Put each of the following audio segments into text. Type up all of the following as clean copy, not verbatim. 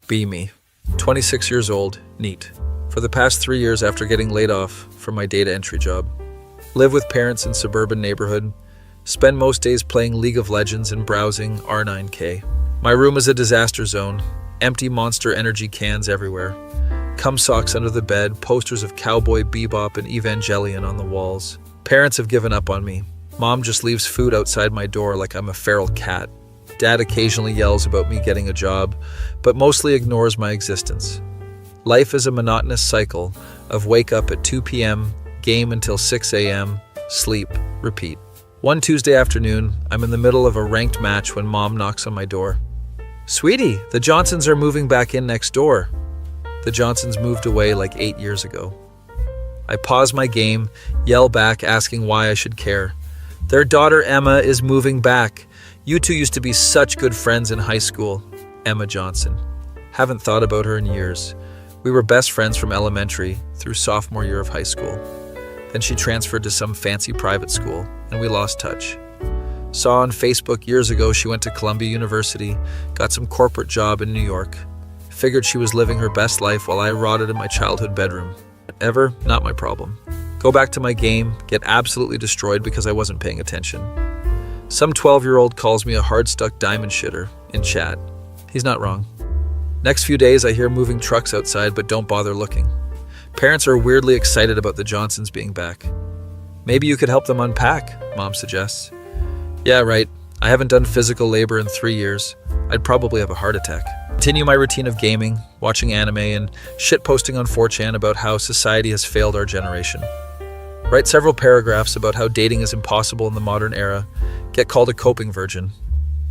Be me. 26 years old, NEET. For the past 3 years after getting laid off from my data entry job. Live with parents in suburban neighborhood. Spend most days playing League of Legends and browsing R9K. My room is a disaster zone. Empty Monster Energy cans everywhere. Cum socks under the bed, posters of Cowboy Bebop and Evangelion on the walls. Parents have given up on me. Mom just leaves food outside my door like I'm a feral cat. Dad occasionally yells about me getting a job, but mostly ignores my existence. Life is a monotonous cycle of wake up at 2 p.m., game until 6 a.m., sleep, repeat. One Tuesday afternoon, I'm in the middle of a ranked match when Mom knocks on my door. "Sweetie, the Johnsons are moving back in next door." The Johnsons moved away like 8 years ago. I pause my game, yell back, asking why I should care. "Their daughter Emma is moving back. You two used to be such good friends in high school." Emma Johnson. Haven't thought about her in years. We were best friends from elementary through sophomore year of high school. Then she transferred to some fancy private school, and we lost touch. Saw on Facebook years ago she went to Columbia University, got some corporate job in New York. Figured she was living her best life while I rotted in my childhood bedroom. Ever, not my problem. Go back to my game, get absolutely destroyed because I wasn't paying attention. Some 12-year-old calls me a hard-stuck diamond shitter in chat. He's not wrong. Next few days I hear moving trucks outside but don't bother looking. Parents are weirdly excited about the Johnsons being back. "Maybe you could help them unpack," Mom suggests. Yeah, right. I haven't done physical labor in 3 years. I'd probably have a heart attack. Continue my routine of gaming, watching anime, and shitposting on 4chan about how society has failed our generation. Write several paragraphs about how dating is impossible in the modern era. Get called a coping virgin.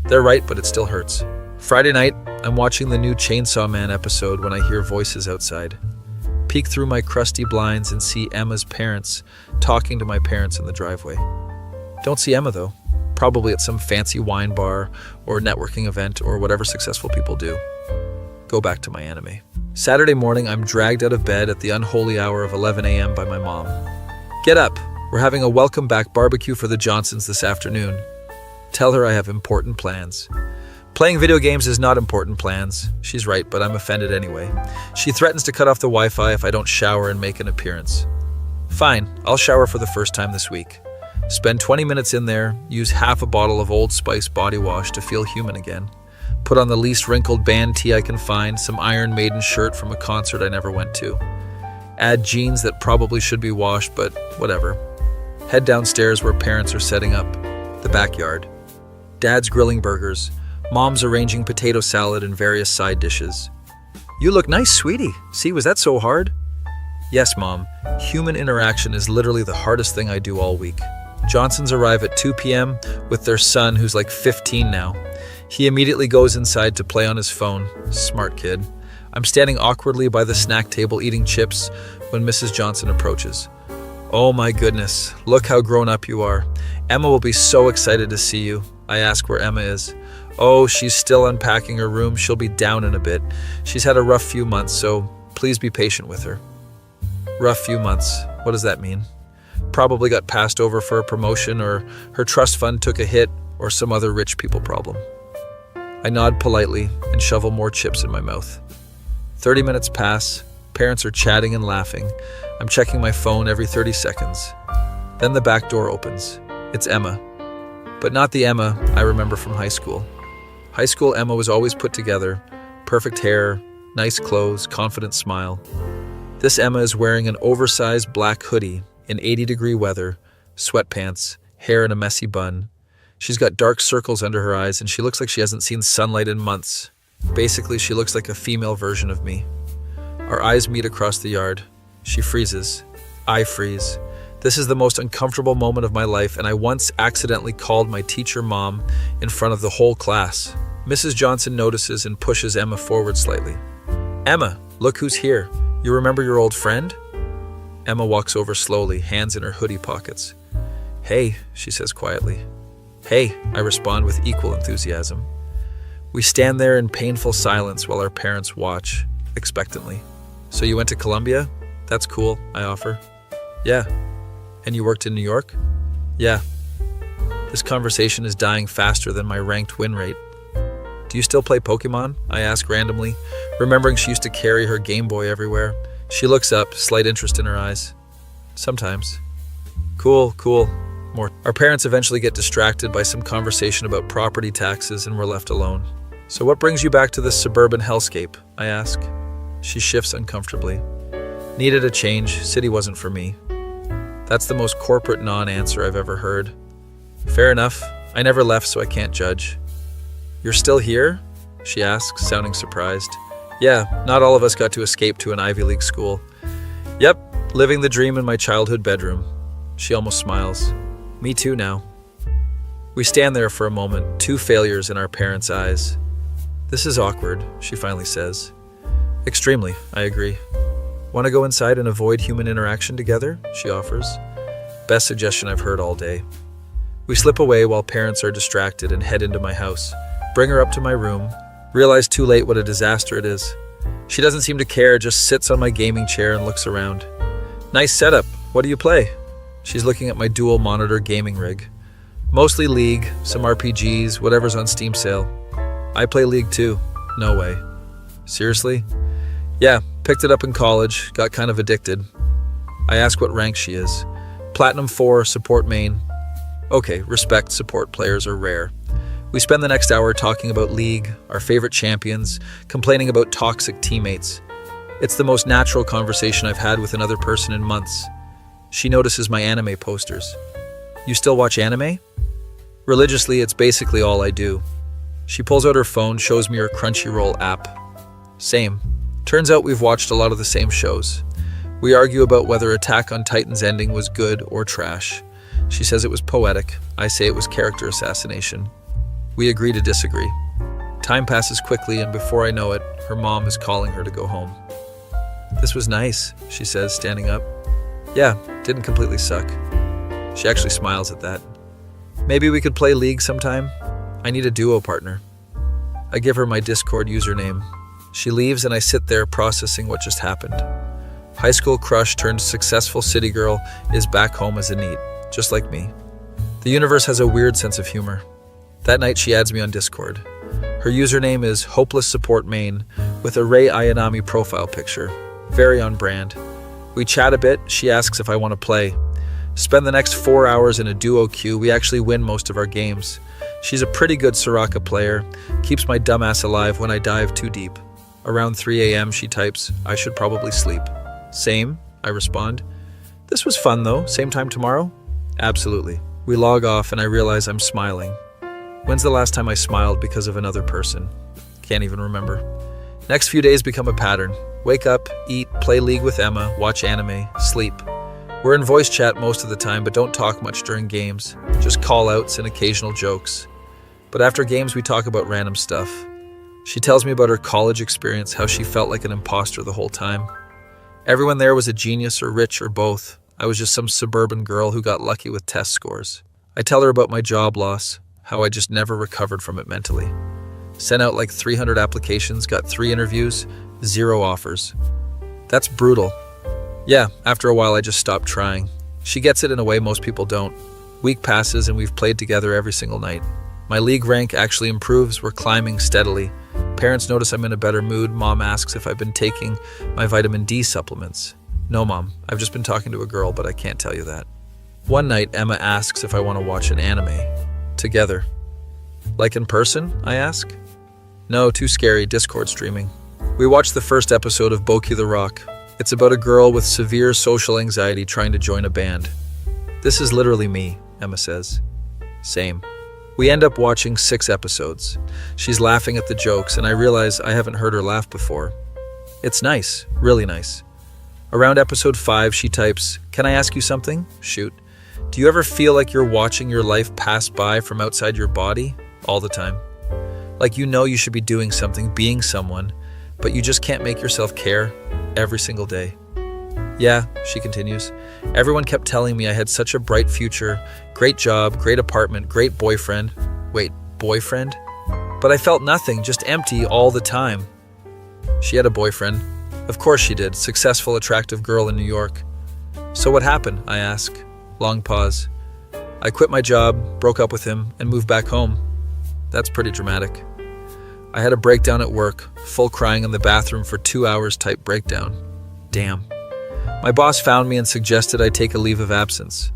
They're right, but it still hurts. Friday night, I'm watching the new Chainsaw Man episode when I hear voices outside. Peek through my crusty blinds and see Emma's parents talking to my parents in the driveway. Don't see Emma though. Probably at some fancy wine bar or networking event or whatever successful people do. Go back to my anime. Saturday morning, I'm dragged out of bed at the unholy hour of 11 a.m. by my mom. "Get up. We're having a welcome back barbecue for the Johnsons this afternoon." Tell her I have important plans. Playing video games is not important plans. She's right, but I'm offended anyway. She threatens to cut off the Wi-Fi if I don't shower and make an appearance. Fine, I'll shower for the first time this week. Spend 20 minutes in there, use half a bottle of Old Spice body wash to feel human again. Put on the least wrinkled band tee I can find, some Iron Maiden shirt from a concert I never went to. Add jeans that probably should be washed, but whatever. Head downstairs where parents are setting up, the backyard. Dad's grilling burgers. Mom's arranging potato salad and various side dishes. "You look nice, sweetie. See, was that so hard?" Yes, Mom. Human interaction is literally the hardest thing I do all week. Johnsons arrive at 2 p.m. with their son, who's like 15 now. He immediately goes inside to play on his phone. Smart kid. I'm standing awkwardly by the snack table eating chips when Mrs. Johnson approaches. "Oh my goodness, look how grown up you are. Emma will be so excited to see you." I ask where Emma is. "Oh, she's still unpacking her room. She'll be down in a bit. She's had a rough few months, so please be patient with her." Rough few months. What does that mean? Probably got passed over for a promotion, or her trust fund took a hit, or some other rich people problem. I nod politely and shovel more chips in my mouth. 30 minutes pass. Parents are chatting and laughing. I'm checking my phone every 30 seconds. Then the back door opens. It's Emma. But not the Emma I remember from high school. High school Emma was always put together. Perfect hair, nice clothes, confident smile. This Emma is wearing an oversized black hoodie in 80-degree weather, sweatpants, hair in a messy bun. She's got dark circles under her eyes and she looks like she hasn't seen sunlight in months. Basically, she looks like a female version of me. Our eyes meet across the yard. She freezes. I freeze. This is the most uncomfortable moment of my life, and I once accidentally called my teacher Mom in front of the whole class. Mrs. Johnson notices and pushes Emma forward slightly. "Emma, look who's here. You remember your old friend?" Emma walks over slowly, hands in her hoodie pockets. "Hey," she says quietly. "Hey," I respond with equal enthusiasm. We stand there in painful silence while our parents watch, expectantly. "So you went to Columbia? That's cool," I offer. "Yeah." "And you worked in New York?" "Yeah." This conversation is dying faster than my ranked win rate. Do you still play Pokemon? I ask randomly, remembering she used to carry her Game Boy everywhere. She looks up, slight interest in her eyes. Sometimes. Cool. More. Our parents eventually get distracted by some conversation about property taxes and we're left alone. So what brings you back to this suburban hellscape? I ask. She shifts uncomfortably. Needed a change. City wasn't for me. That's the most corporate non-answer I've ever heard. Fair enough. I never left, so I can't judge. You're still here? She asks, sounding surprised. Yeah, not all of us got to escape to an Ivy League school. Yep, living the dream in my childhood bedroom. She almost smiles. Me too now. We stand there for a moment, two failures in our parents' eyes. This is awkward, she finally says. Extremely, I agree. Want to go inside and avoid human interaction together? She offers. Best suggestion I've heard all day. We slip away while parents are distracted and head into my house. Bring her up to my room. Realize too late what a disaster it is. She doesn't seem to care, just sits on my gaming chair and looks around. Nice setup. What do you play? She's looking at my dual monitor gaming rig. Mostly League, some RPGs, whatever's on Steam sale. I play League too. No way. Seriously? Yeah, picked it up in college, got kind of addicted. I ask what rank she is. Platinum 4, support main. Okay, respect, support players are rare. We spend the next hour talking about League, our favorite champions, complaining about toxic teammates. It's the most natural conversation I've had with another person in months. She notices my anime posters. You still watch anime? Religiously, it's basically all I do. She pulls out her phone, shows me her Crunchyroll app. Same. Turns out we've watched a lot of the same shows. We argue about whether Attack on Titan's ending was good or trash. She says it was poetic. I say it was character assassination. We agree to disagree. Time passes quickly, and before I know it, her mom is calling her to go home. This was nice, she says, standing up. Yeah, didn't completely suck. She actually smiles at that. Maybe we could play League sometime? I need a duo partner. I give her my Discord username. She leaves and I sit there processing what just happened. High school crush turned successful city girl is back home as a NEET, just like me. The universe has a weird sense of humor. That night she adds me on Discord. Her username is Hopeless Support Main with a Rei Ayanami profile picture. Very on brand. We chat a bit, she asks if I want to play. Spend the next 4 hours in a duo queue, we actually win most of our games. She's a pretty good Soraka player, keeps my dumbass alive when I dive too deep. Around 3 a.m. she types, I should probably sleep. Same, I respond. This was fun though, same time tomorrow? Absolutely. We log off and I realize I'm smiling. When's the last time I smiled because of another person? Can't even remember. Next few days become a pattern. Wake up, eat, play League with Emma, watch anime, sleep. We're in voice chat most of the time but don't talk much during games. Just call-outs and occasional jokes. But after games we talk about random stuff. She tells me about her college experience, how she felt like an imposter the whole time. Everyone there was a genius or rich or both. I was just some suburban girl who got lucky with test scores. I tell her about my job loss, how I just never recovered from it mentally. Sent out like 300 applications, got 3 interviews, 0 offers. That's brutal. Yeah, after a while I just stopped trying. She gets it in a way most people don't. Week passes and we've played together every single night. My League rank actually improves, we're climbing steadily. Parents notice I'm in a better mood. Mom asks if I've been taking my vitamin D supplements. No, Mom, I've just been talking to a girl, but I can't tell you that. One night, Emma asks if I want to watch an anime. Together. Like in person? I ask. No, too scary, Discord streaming. We watched the first episode of Boku the Rock. It's about a girl with severe social anxiety trying to join a band. This is literally me, Emma says. Same. We end up watching 6 episodes. She's laughing at the jokes, and I realize I haven't heard her laugh before. It's nice, really nice. Around episode 5, she types, Can I ask you something? Shoot. Do you ever feel like you're watching your life pass by from outside your body? All the time. Like you know you should be doing something, being someone, but you just can't make yourself care every single day. Yeah, she continues. Everyone kept telling me I had such a bright future, great job, great apartment, great boyfriend. Wait, boyfriend? But I felt nothing, just empty all the time. She had a boyfriend. Of course she did, successful, attractive girl in New York. So what happened? I ask. Long pause. I quit my job, broke up with him, and moved back home. That's pretty dramatic. I had a breakdown at work, full crying in the bathroom for 2 hours type breakdown. Damn. My boss found me and suggested I take a leave of absence.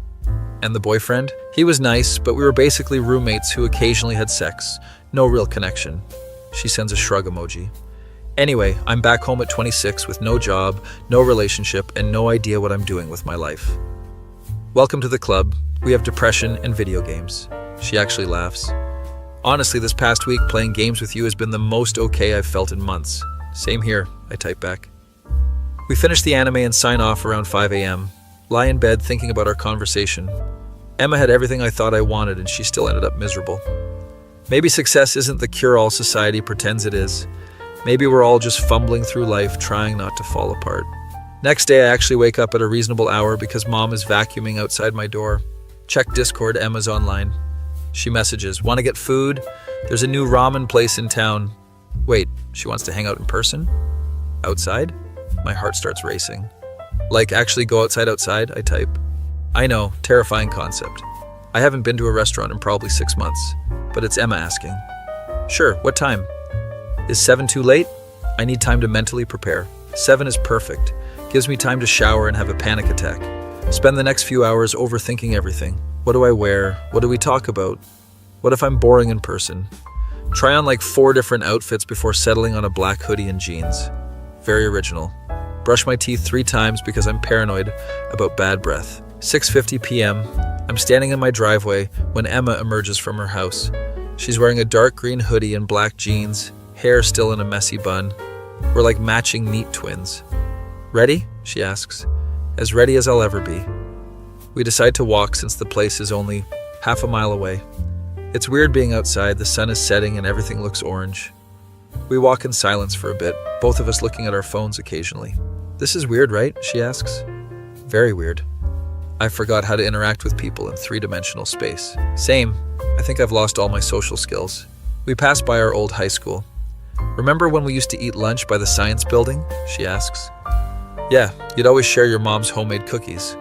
And the boyfriend? He was nice, but we were basically roommates who occasionally had sex. No real connection. She sends a shrug emoji. Anyway, I'm back home at 26 with no job, no relationship, and no idea what I'm doing with my life. Welcome to the club. We have depression and video games. She actually laughs. Honestly, this past week playing games with you has been the most okay I've felt in months. Same here, I type back. We finish the anime and sign off around 5 a.m. Lie in bed thinking about our conversation. Emma had everything I thought I wanted and she still ended up miserable. Maybe success isn't the cure-all society pretends it is. Maybe we're all just fumbling through life trying not to fall apart. Next day I actually wake up at a reasonable hour because mom is vacuuming outside my door. Check Discord, Emma's online. She messages, "Want to get food? There's a new ramen place in town." Wait, she wants to hang out in person? Outside? My heart starts racing. Like, actually go outside, I type. I know, terrifying concept. I haven't been to a restaurant in probably 6 months, but it's Emma asking. Sure, what time? Is 7 too late? I need time to mentally prepare. 7 is perfect. Gives me time to shower and have a panic attack. Spend the next few hours overthinking everything. What do I wear? What do we talk about? What if I'm boring in person? Try on like 4 different outfits before settling on a black hoodie and jeans. Very original. Brush my teeth 3 times because I'm paranoid about bad breath. 6:50 p.m. I'm standing in my driveway when Emma emerges from her house. She's wearing a dark green hoodie and black jeans, hair still in a messy bun. We're like matching NEET twins. Ready? She asks. As ready as I'll ever be. We decide to walk since the place is only half a mile away. It's weird being outside, the sun is setting and everything looks orange. We walk in silence for a bit, both of us looking at our phones occasionally. This is weird, right? She asks. Very weird. I forgot how to interact with people in 3-dimensional space. Same. I think I've lost all my social skills. We pass by our old high school. Remember when we used to eat lunch by the science building? She asks. Yeah, you'd always share your mom's homemade cookies.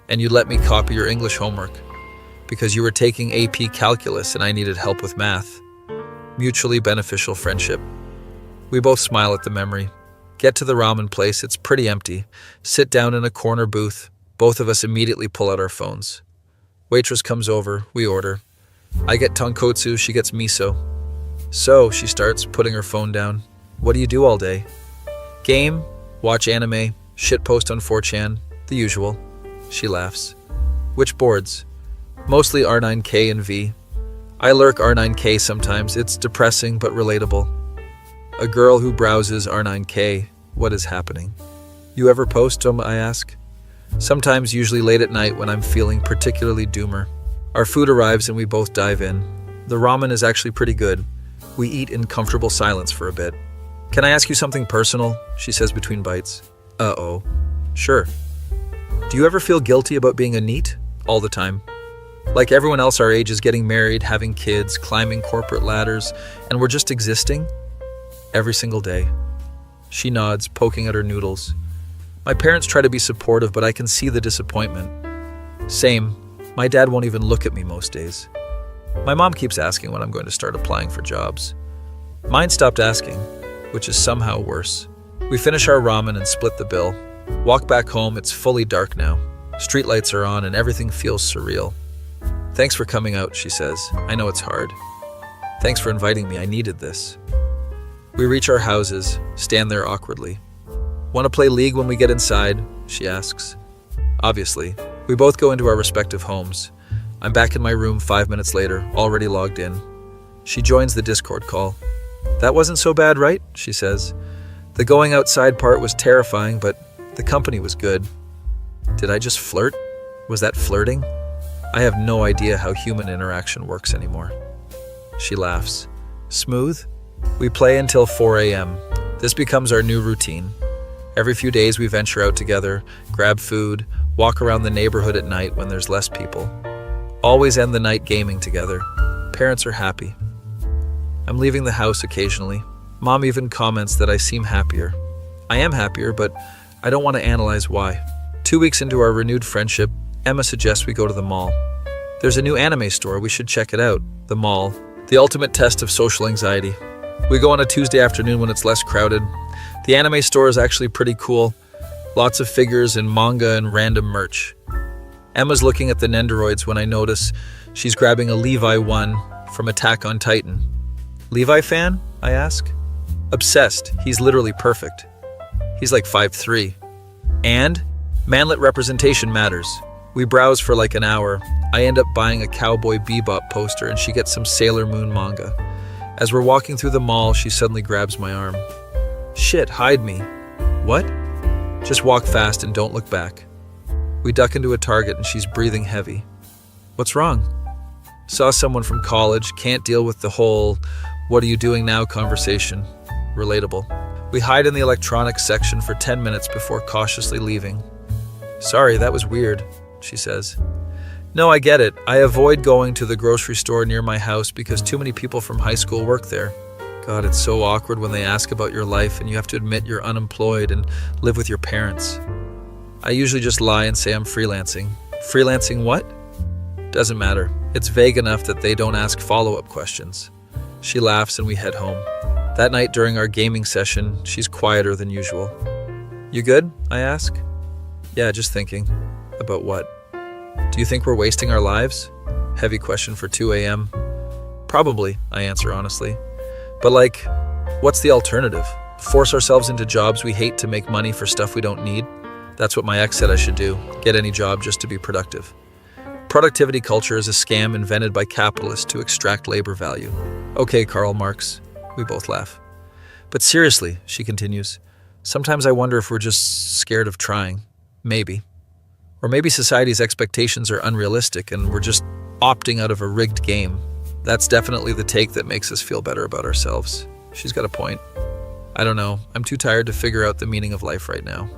And you'd let me copy your English homework because you were taking AP calculus and I needed help with math. Mutually beneficial friendship. We both smile at the memory. Get to the ramen place, it's pretty empty. Sit down in a corner booth. Both of us immediately pull out our phones. Waitress comes over, we order. I get tonkotsu, she gets miso. So, she starts, putting her phone down. What do you do all day? Game, watch anime, shitpost on 4chan, the usual. She laughs. Which boards? Mostly R9K and V. I lurk R9K sometimes, it's depressing but relatable. A girl who browses R9K, what is happening? You ever post them, I ask? Sometimes, usually late at night when I'm feeling particularly doomer. Our food arrives and we both dive in. The ramen is actually pretty good. We eat in comfortable silence for a bit. Can I ask you something personal? She says between bites. Uh-oh. Sure. Do you ever feel guilty about being a NEET? All the time. Like everyone else our age is getting married, having kids, climbing corporate ladders, and we're just existing? Every single day. She nods, poking at her noodles. My parents try to be supportive, but I can see the disappointment. Same. My dad won't even look at me most days. My mom keeps asking when I'm going to start applying for jobs. Mine stopped asking, which is somehow worse. We finish our ramen and split the bill. Walk back home, it's fully dark now. Streetlights are on and everything feels surreal. Thanks for coming out, she says. I know it's hard. Thanks for inviting me, I needed this. We reach our houses, stand there awkwardly. Want to play League when we get inside? She asks. Obviously. We both go into our respective homes. I'm back in my room 5 minutes later, already logged in. She joins the Discord call. That wasn't so bad, right? She says. The going outside part was terrifying, but the company was good. Did I just flirt? Was that flirting? I have no idea how human interaction works anymore. She laughs. Smooth? We play until 4 a.m. This becomes our new routine. Every few days we venture out together, grab food, walk around the neighborhood at night when there's less people. Always end the night gaming together. Parents are happy. I'm leaving the house occasionally. Mom even comments that I seem happier. I am happier, but I don't want to analyze why. 2 weeks into our renewed friendship, Emma suggests we go to the mall. There's a new anime store, we should check it out. The mall. The ultimate test of social anxiety. We go on a Tuesday afternoon when it's less crowded. The anime store is actually pretty cool. Lots of figures and manga and random merch. Emma's looking at the Nendoroids when I notice she's grabbing a Levi 1 from Attack on Titan. Levi fan? I ask. Obsessed. He's literally perfect. He's like 5'3". And manlet representation matters. We browse for like an hour. I end up buying a Cowboy Bebop poster and she gets some Sailor Moon manga. As we're walking through the mall, she suddenly grabs my arm. Shit, hide me. What? Just walk fast and don't look back. We duck into a Target and she's breathing heavy. What's wrong? Saw someone from college, can't deal with the whole "what are you doing now" conversation. Relatable. We hide in the electronics section for 10 minutes before cautiously leaving. Sorry, that was weird, she says. No, I get it. I avoid going to the grocery store near my house because too many people from high school work there. God, it's so awkward when they ask about your life and you have to admit you're unemployed and live with your parents. I usually just lie and say I'm freelancing. Freelancing what? Doesn't matter. It's vague enough that they don't ask follow-up questions. She laughs and we head home. That night during our gaming session, she's quieter than usual. You good? I ask. Yeah, just thinking. About what? Do you think we're wasting our lives? Heavy question for 2 a.m. Probably, I answer honestly. But what's the alternative? Force ourselves into jobs we hate to make money for stuff we don't need? That's what my ex said I should do. Get any job just to be productive. Productivity culture is a scam invented by capitalists to extract labor value. Okay, Karl Marx. We both laugh. But seriously, she continues, sometimes I wonder if we're just scared of trying. Maybe. Or maybe society's expectations are unrealistic and we're just opting out of a rigged game. That's definitely the take that makes us feel better about ourselves. She's got a point. I don't know. I'm too tired to figure out the meaning of life right now.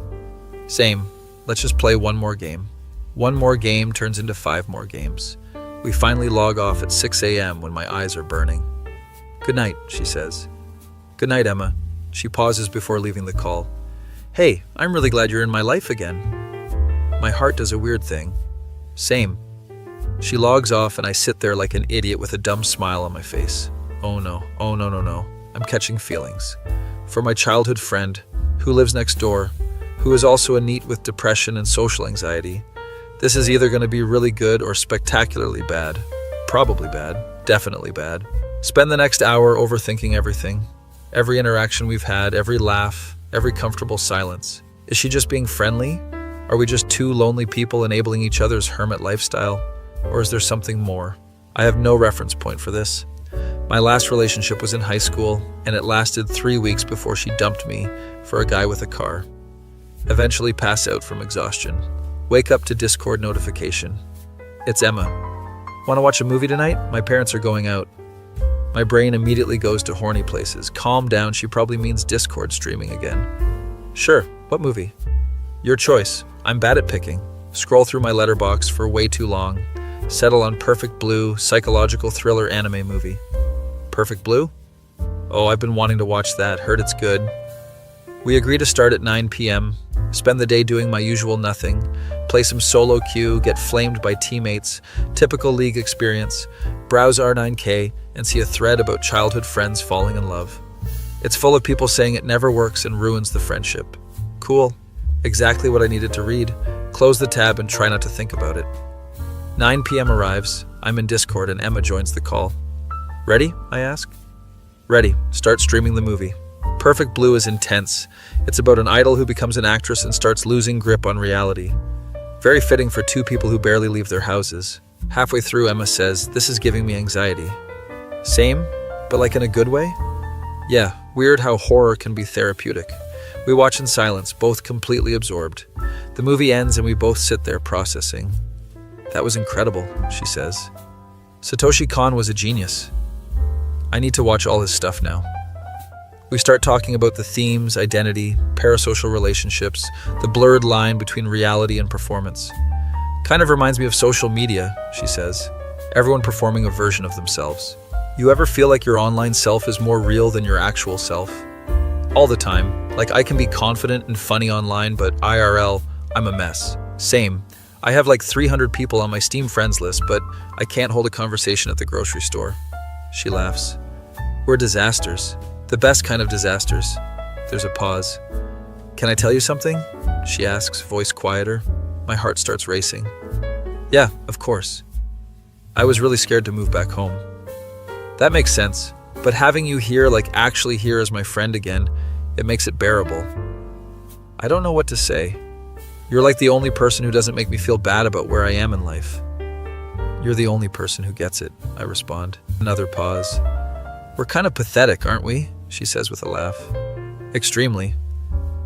Same. Let's just play one more game. One more game turns into 5 more games. We finally log off at 6 a.m. when my eyes are burning. Good night, she says. Good night, Emma. She pauses before leaving the call. Hey, I'm really glad you're in my life again. My heart does a weird thing. Same. She logs off and I sit there like an idiot with a dumb smile on my face. Oh no. I'm catching feelings. For my childhood friend, who lives next door, who is also a NEET with depression and social anxiety. This is either going to be really good or spectacularly bad. Probably bad. Definitely bad. Spend the next hour overthinking everything. Every interaction we've had, every laugh, every comfortable silence. Is she just being friendly? Are we just two lonely people enabling each other's hermit lifestyle? Or is there something more? I have no reference point for this. My last relationship was in high school, and it lasted 3 weeks before she dumped me for a guy with a car. Eventually pass out from exhaustion. Wake up to Discord notification. It's Emma. Want to watch a movie tonight? My parents are going out. My brain immediately goes to horny places. Calm down, she probably means Discord streaming again. Sure, what movie? Your choice. I'm bad at picking. Scroll through my letterbox for way too long. Settle on Perfect Blue, psychological thriller anime movie. Perfect Blue? Oh, I've been wanting to watch that. Heard it's good. We agree to start at 9 p.m., spend the day doing my usual nothing, play some solo queue, get flamed by teammates, typical league experience, browse R9K, and see a thread about childhood friends falling in love. It's full of people saying it never works and ruins the friendship. Cool. Exactly what I needed to read. Close the tab and try not to think about it. 9 p.m. arrives. I'm in Discord and Emma joins the call. Ready? I ask. Ready. Start streaming the movie. Perfect Blue is intense. It's about an idol who becomes an actress and starts losing grip on reality. Very fitting for two people who barely leave their houses. Halfway through, Emma says, "This is giving me anxiety." Same, but like in a good way? Yeah, weird how horror can be therapeutic. We watch in silence, both completely absorbed. The movie ends and we both sit there processing. That was incredible, she says. Satoshi Kon was a genius. I need to watch all his stuff now. We start talking about the themes, identity, parasocial relationships, the blurred line between reality and performance. Kind of reminds me of social media, she says. Everyone performing a version of themselves. You ever feel like your online self is more real than your actual self? All the time. Like I can be confident and funny online, but IRL, I'm a mess. Same. I have like 300 people on my Steam friends list, but I can't hold a conversation at the grocery store. She laughs. We're disasters. The best kind of disasters. There's a pause. Can I tell you something? She asks, voice quieter. My heart starts racing. Yeah, of course. I was really scared to move back home. That makes sense, but having you here, like actually here as my friend again, it makes it bearable. I don't know what to say. You're like the only person who doesn't make me feel bad about where I am in life. You're the only person who gets it, I respond. Another pause. We're kind of pathetic, aren't we? She says with a laugh. Extremely.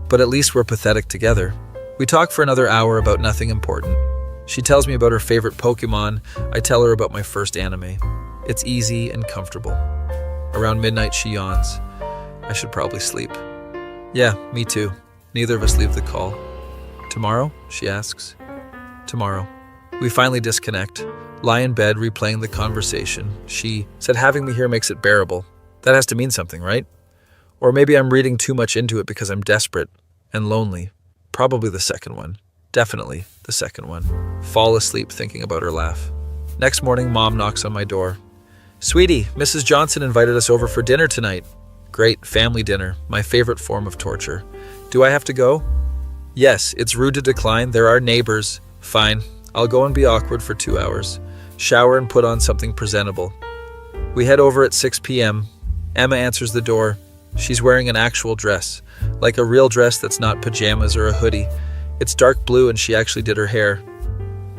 But at least we're pathetic together. We talk for another hour about nothing important. She tells me about her favorite Pokemon. I tell her about my first anime. It's easy and comfortable. Around midnight, she yawns. I should probably sleep. Yeah, me too. Neither of us leave the call. Tomorrow? She asks. Tomorrow. We finally disconnect. Lie in bed, replaying the conversation. She said having me here makes it bearable. That has to mean something, right? Or maybe I'm reading too much into it because I'm desperate and lonely. Probably the second one. Definitely the second one. Fall asleep thinking about her laugh. Next morning, Mom knocks on my door. Sweetie, Mrs. Johnson invited us over for dinner tonight. Great, family dinner, my favorite form of torture. Do I have to go? Yes, it's rude to decline. There are neighbors. Fine, I'll go and be awkward for 2 hours. Shower and put on something presentable. We head over at 6 p.m. Emma answers the door. She's wearing an actual dress, like a real dress that's not pajamas or a hoodie. It's dark blue and she actually did her hair.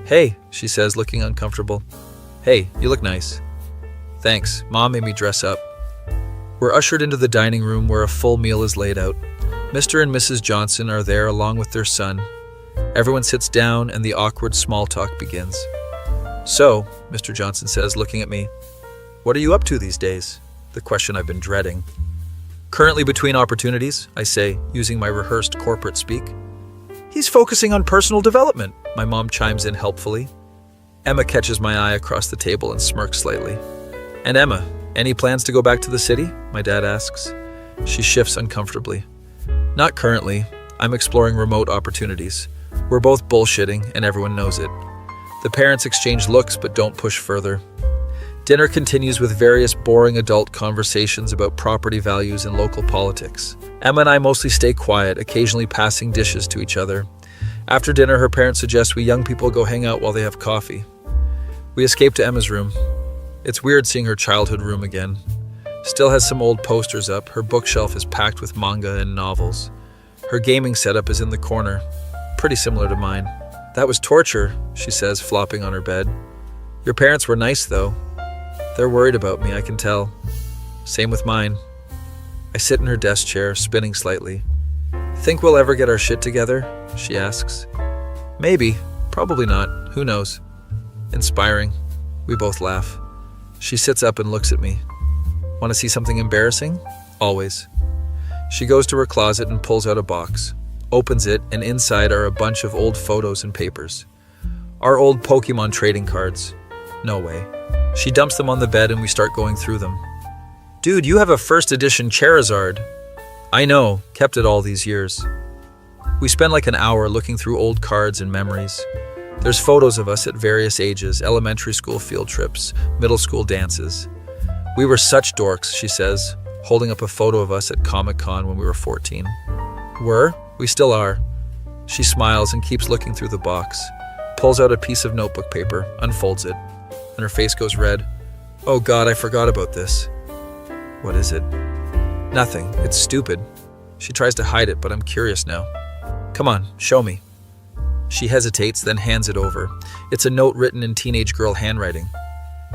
Hey, she says, looking uncomfortable. Hey, you look nice. Thanks, Mom made me dress up. We're ushered into the dining room where a full meal is laid out. Mr. and Mrs. Johnson are there along with their son. Everyone sits down and the awkward small talk begins. So, Mr. Johnson says, looking at me, what are you up to these days? The question I've been dreading. Currently between opportunities, I say, using my rehearsed corporate speak. He's focusing on personal development, my mom chimes in helpfully. Emma catches my eye across the table and smirks slightly. And Emma, any plans to go back to the city? My dad asks. She shifts uncomfortably. Not currently. I'm exploring remote opportunities. We're both bullshitting, and everyone knows it. The parents exchange looks but don't push further. Dinner continues with various boring adult conversations about property values and local politics. Emma and I mostly stay quiet, occasionally passing dishes to each other. After dinner, her parents suggest we young people go hang out while they have coffee. We escape to Emma's room. It's weird seeing her childhood room again. Still has some old posters up. Her bookshelf is packed with manga and novels. Her gaming setup is in the corner, pretty similar to mine. That was torture, she says, flopping on her bed. Your parents were nice, though. They're worried about me, I can tell. Same with mine. I sit in her desk chair, spinning slightly. Think we'll ever get our shit together? She asks. Maybe. Probably not. Who knows? Inspiring. We both laugh. She sits up and looks at me. Want to see something embarrassing? Always. She goes to her closet and pulls out a box. Opens it, and inside are a bunch of old photos and papers. Our old Pokemon trading cards. No way. She dumps them on the bed and we start going through them. Dude, you have a first edition Charizard. I know, kept it all these years. We spend like an hour looking through old cards and memories. There's photos of us at various ages, elementary school field trips, middle school dances. We were such dorks, she says, holding up a photo of us at Comic-Con when we were 14. Were? We still are. She smiles and keeps looking through the box, pulls out a piece of notebook paper, unfolds it, and her face goes red. Oh God, I forgot about this. What is it? Nothing. It's stupid. She tries to hide it, but I'm curious now. Come on, show me. She hesitates, then hands it over. It's a note written in teenage girl handwriting.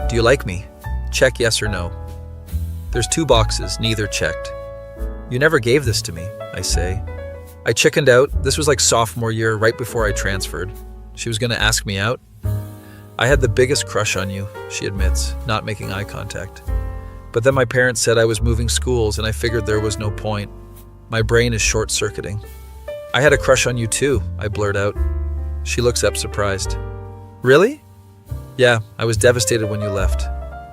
Do you like me? Check yes or no. There's 2 boxes, neither checked. You never gave this to me, I say. I chickened out. This was like sophomore year, right before I transferred. She was going to ask me out. I had the biggest crush on you, she admits, not making eye contact. But then my parents said I was moving schools and I figured there was no point. My brain is short-circuiting. I had a crush on you too, I blurt out. She looks up surprised. Really? Yeah, I was devastated when you left.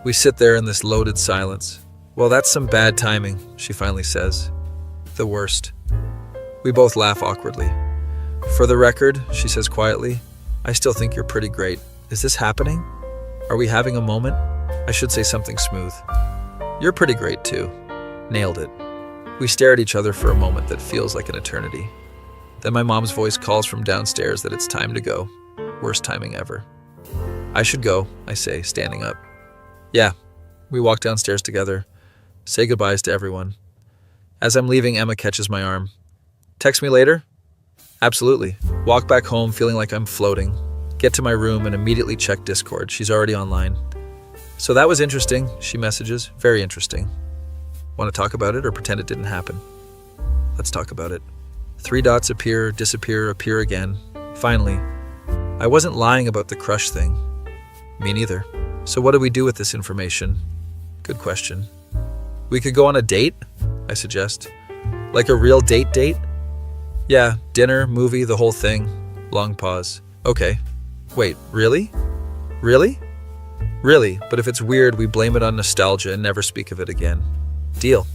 We sit there in this loaded silence. Well, that's some bad timing, she finally says. The worst. We both laugh awkwardly. For the record, she says quietly, I still think you're pretty great. Is this happening? Are we having a moment? I should say something smooth. You're pretty great too. Nailed it. We stare at each other for a moment that feels like an eternity. Then my mom's voice calls from downstairs that it's time to go. Worst timing ever. I should go, I say, standing up. Yeah. We walk downstairs together, say goodbyes to everyone. As I'm leaving, Emma catches my arm. Text me later? Absolutely. Walk back home feeling like I'm floating. Get to my room and immediately check Discord. She's already online. So that was interesting, she messages. Very interesting. Want to talk about it or pretend it didn't happen? Let's talk about it. 3 dots appear, disappear, appear again. Finally, I wasn't lying about the crush thing. Me neither. So what do we do with this information? Good question. We could go on a date, I suggest. Like a real date? Yeah, dinner, movie, the whole thing. Long pause. Okay. Wait, really? Really? Really, but if it's weird, we blame it on nostalgia and never speak of it again. Deal.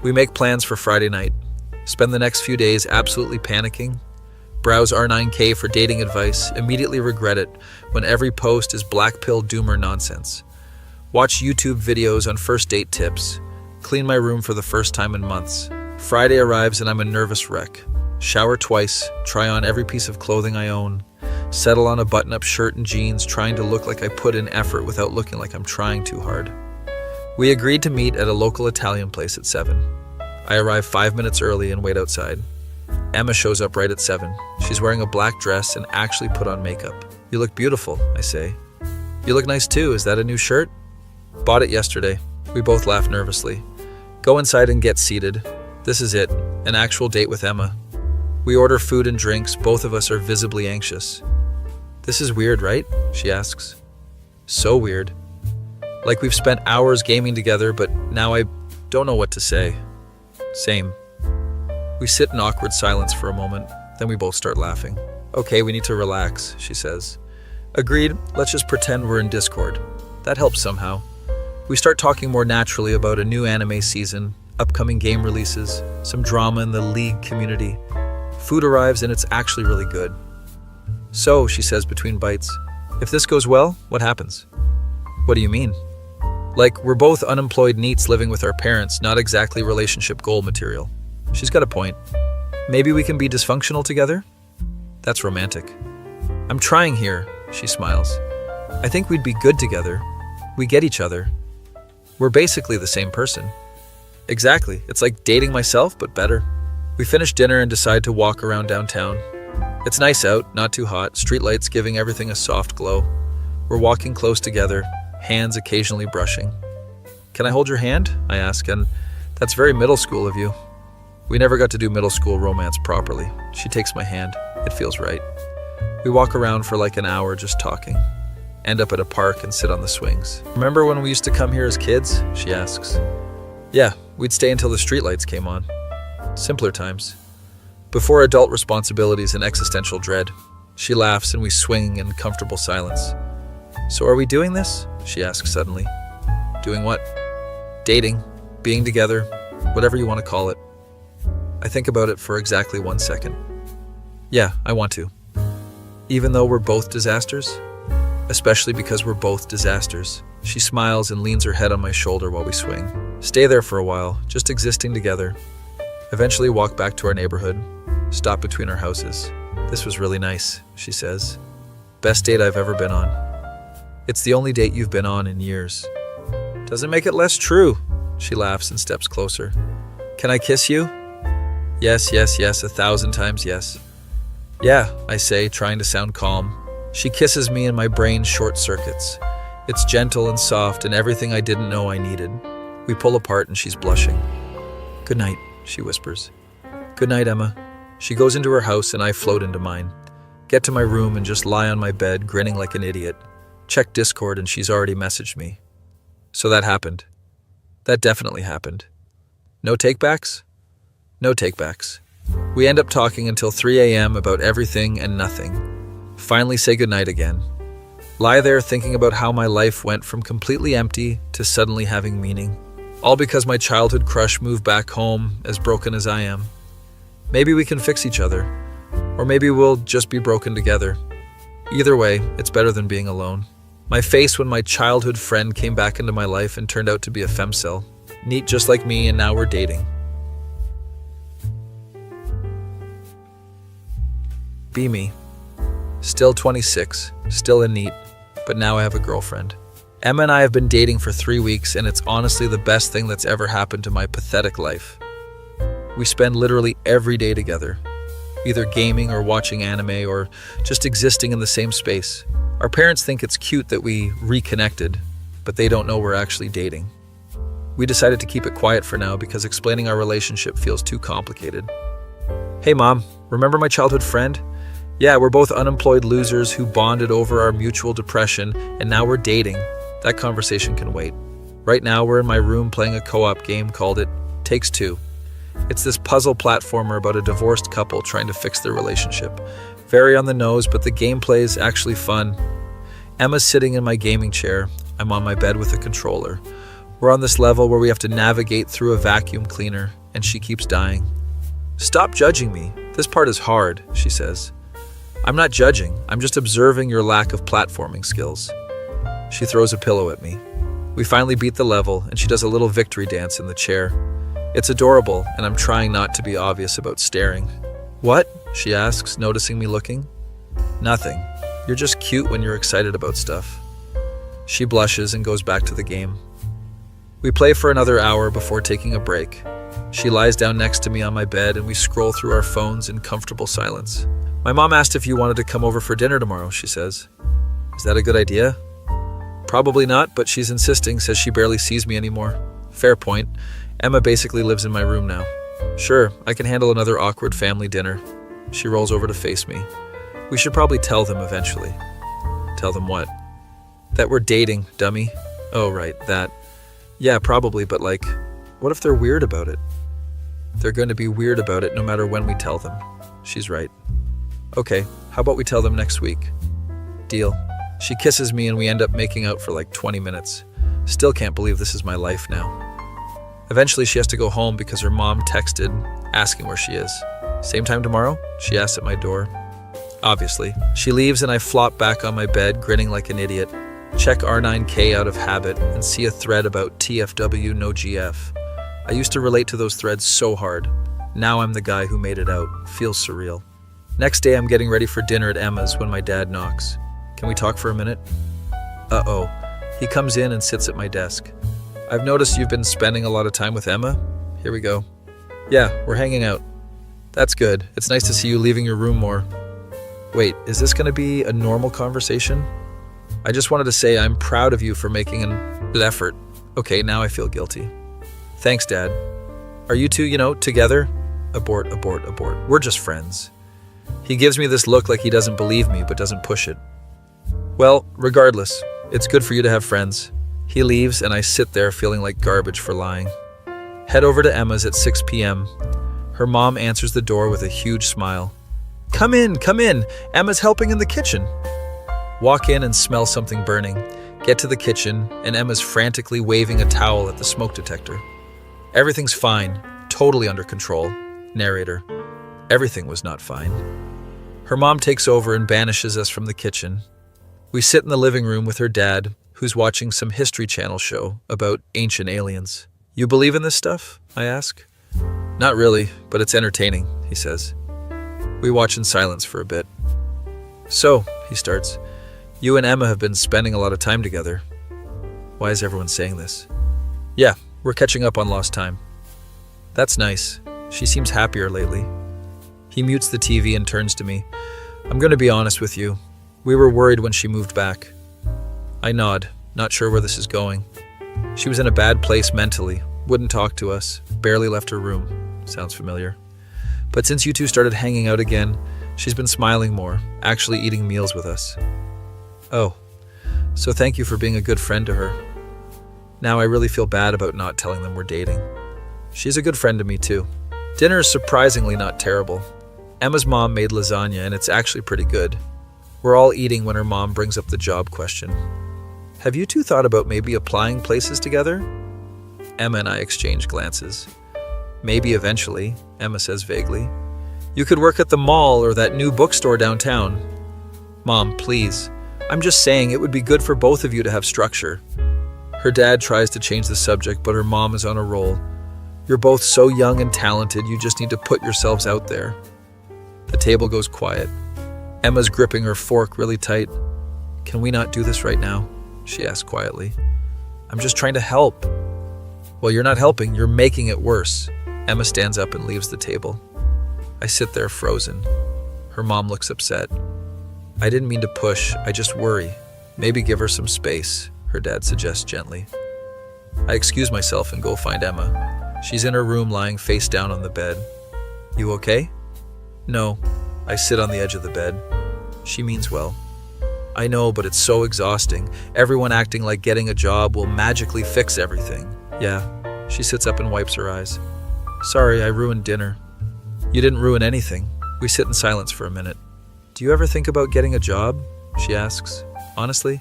We make plans for Friday night. Spend the next few days absolutely panicking. Browse R9K for dating advice, immediately regret it when every post is black pill doomer nonsense. Watch YouTube videos on first date tips. Clean my room for the first time in months. Friday arrives and I'm a nervous wreck. Shower twice, try on every piece of clothing I own. Settle on a button-up shirt and jeans, trying to look like I put in effort without looking like I'm trying too hard. We agreed to meet at a local Italian place at 7. I arrive 5 minutes early and wait outside. Emma shows up right at 7. She's wearing a black dress and actually put on makeup. You look beautiful, I say. You look nice too. Is that a new shirt? Bought it yesterday. We both laugh nervously. Go inside and get seated. This is it, an actual date with Emma. We order food and drinks. Both of us are visibly anxious. This is weird, right? She asks. So weird. Like we've spent hours gaming together, but now I don't know what to say. Same. We sit in awkward silence for a moment, then we both start laughing. Okay, we need to relax, she says. Agreed, let's just pretend we're in Discord. That helps somehow. We start talking more naturally about a new anime season, upcoming game releases, some drama in the League community. Food arrives and it's actually really good. So, she says between bites, if this goes well, what happens? What do you mean? Like, we're both unemployed NEETs living with our parents, not exactly relationship goal material. She's got a point. Maybe we can be dysfunctional together? That's romantic. I'm trying here, she smiles. I think we'd be good together. We get each other. We're basically the same person. Exactly. It's like dating myself, but better. We finish dinner and decide to walk around downtown. It's nice out, not too hot, streetlights giving everything a soft glow. We're walking close together, hands occasionally brushing. Can I hold your hand? I ask, and that's very middle school of you. We never got to do middle school romance properly. She takes my hand. It feels right. We walk around for like an hour just talking. End up at a park and sit on the swings. Remember when we used to come here as kids? She asks. Yeah, we'd stay until the streetlights came on. Simpler times. Before adult responsibilities and existential dread. She laughs and we swing in comfortable silence. So are we doing this? She asks suddenly. Doing what? Dating, being together, whatever you want to call it. I think about it for exactly 1 second. Yeah, I want to. Even though we're both disasters? Especially because we're both disasters. She smiles and leans her head on my shoulder while we swing. Stay there for a while, just existing together. Eventually walk back to our neighborhood. Stop between our houses. This was really nice, she says. Best date I've ever been on. It's the only date you've been on in years. Doesn't make it less true. She laughs and steps closer. Can I kiss you? Yes, 1,000 times yes. Yeah, I say, trying to sound calm. She kisses me and my brain short circuits. It's gentle and soft and everything I didn't know I needed. We pull apart and she's blushing. Good night, she whispers. Good night, Emma. She goes into her house and I float into mine. Get to my room and just lie on my bed, grinning like an idiot. Check Discord and she's already messaged me. So that happened. That definitely happened. No takebacks? No takebacks. We end up talking until 3 a.m. about everything and nothing. Finally say goodnight again. Lie there thinking about how my life went from completely empty to suddenly having meaning. All because my childhood crush moved back home, as broken as I am. Maybe we can fix each other. Or maybe we'll just be broken together. Either way, it's better than being alone. My face when my childhood friend came back into my life and turned out to be a femcel. NEET just like me, and now we're dating. Be me. Still 26, still in NEET, but now I have a girlfriend. Emma and I have been dating for 3 weeks, and it's honestly the best thing that's ever happened to my pathetic life. We spend literally every day together, either gaming or watching anime or just existing in the same space. Our parents think it's cute that we reconnected, but they don't know we're actually dating. We decided to keep it quiet for now because explaining our relationship feels too complicated. Hey Mom, remember my childhood friend? Yeah, we're both unemployed losers who bonded over our mutual depression, and now we're dating. That conversation can wait. Right now, we're in my room playing a co-op game called It Takes Two. It's this puzzle platformer about a divorced couple trying to fix their relationship. Very on the nose, but the gameplay is actually fun. Emma's sitting in my gaming chair. I'm on my bed with a controller. We're on this level where we have to navigate through a vacuum cleaner, and she keeps dying. Stop judging me. This part is hard, she says. I'm not judging. I'm just observing your lack of platforming skills. She throws a pillow at me. We finally beat the level, and she does a little victory dance in the chair. It's adorable, and I'm trying not to be obvious about staring. What? She asks, noticing me looking. Nothing. You're just cute when you're excited about stuff. She blushes and goes back to the game. We play for another hour before taking a break. She lies down next to me on my bed, and we scroll through our phones in comfortable silence. My mom asked if you wanted to come over for dinner tomorrow, she says. Is that a good idea? Probably not, but she's insisting, says she barely sees me anymore. Fair point. Emma basically lives in my room now. Sure, I can handle another awkward family dinner. She rolls over to face me. We should probably tell them eventually. Tell them what? That we're dating, dummy. Oh, right, that. Yeah, probably, but what if they're weird about it? They're going to be weird about it no matter when we tell them. She's right. Okay, how about we tell them next week? Deal. She kisses me and we end up making out for 20 minutes. Still can't believe this is my life now. Eventually she has to go home because her mom texted asking where she is. Same time tomorrow? She asks at my door. Obviously. She leaves and I flop back on my bed, grinning like an idiot. Check R9K out of habit and see a thread about TFW no GF. I used to relate to those threads so hard. Now I'm the guy who made it out. Feels surreal. Next day I'm getting ready for dinner at Emma's when my dad knocks. Can we talk for a minute? Uh-oh. He comes in and sits at my desk. I've noticed you've been spending a lot of time with Emma. Here we go. Yeah, we're hanging out. That's good. It's nice to see you leaving your room more. Wait, is this going to be a normal conversation? I just wanted to say I'm proud of you for making an effort. Okay, now I feel guilty. Thanks, Dad. Are you two, together? Abort. We're just friends. He gives me this look like he doesn't believe me, but doesn't push it. Well, regardless, it's good for you to have friends. He leaves, and I sit there feeling like garbage for lying. Head over to Emma's at 6 p.m. Her mom answers the door with a huge smile. Come in. Emma's helping in the kitchen. Walk in and smell something burning. Get to the kitchen, and Emma's frantically waving a towel at the smoke detector. Everything's fine, totally under control. Narrator. Everything was not fine. Her mom takes over and banishes us from the kitchen. We sit in the living room with her dad, who's watching some History Channel show about ancient aliens. You believe in this stuff? I ask. Not really, but it's entertaining, he says. We watch in silence for a bit. So, he starts, you and Emma have been spending a lot of time together. Why is everyone saying this? Yeah, we're catching up on lost time. That's nice. She seems happier lately. He mutes the TV and turns to me. I'm going to be honest with you. We were worried when she moved back. I nod, not sure where this is going. She was in a bad place mentally, wouldn't talk to us, barely left her room. Sounds familiar. But since you two started hanging out again, she's been smiling more, actually eating meals with us. Oh, so thank you for being a good friend to her. Now I really feel bad about not telling them we're dating. She's a good friend to me too. Dinner is surprisingly not terrible. Emma's mom made lasagna and it's actually pretty good. We're all eating when her mom brings up the job question. Have you two thought about maybe applying places together? Emma and I exchange glances. Maybe eventually, Emma says vaguely. You could work at the mall or that new bookstore downtown. Mom, please. I'm just saying it would be good for both of you to have structure. Her dad tries to change the subject, but her mom is on a roll. You're both so young and talented, you just need to put yourselves out there. The table goes quiet. Emma's gripping her fork really tight. Can we not do this right now? She asks quietly. I'm just trying to help. Well, you're not helping, you're making it worse. Emma stands up and leaves the table. I sit there frozen. Her mom looks upset. I didn't mean to push, I just worry. Maybe give her some space, her dad suggests gently. I excuse myself and go find Emma. She's in her room lying face down on the bed. You okay? No. I sit on the edge of the bed. She means well. I know, but it's so exhausting. Everyone acting like getting a job will magically fix everything. Yeah. She sits up and wipes her eyes. Sorry, I ruined dinner. You didn't ruin anything. We sit in silence for a minute. Do you ever think about getting a job? She asks. Honestly?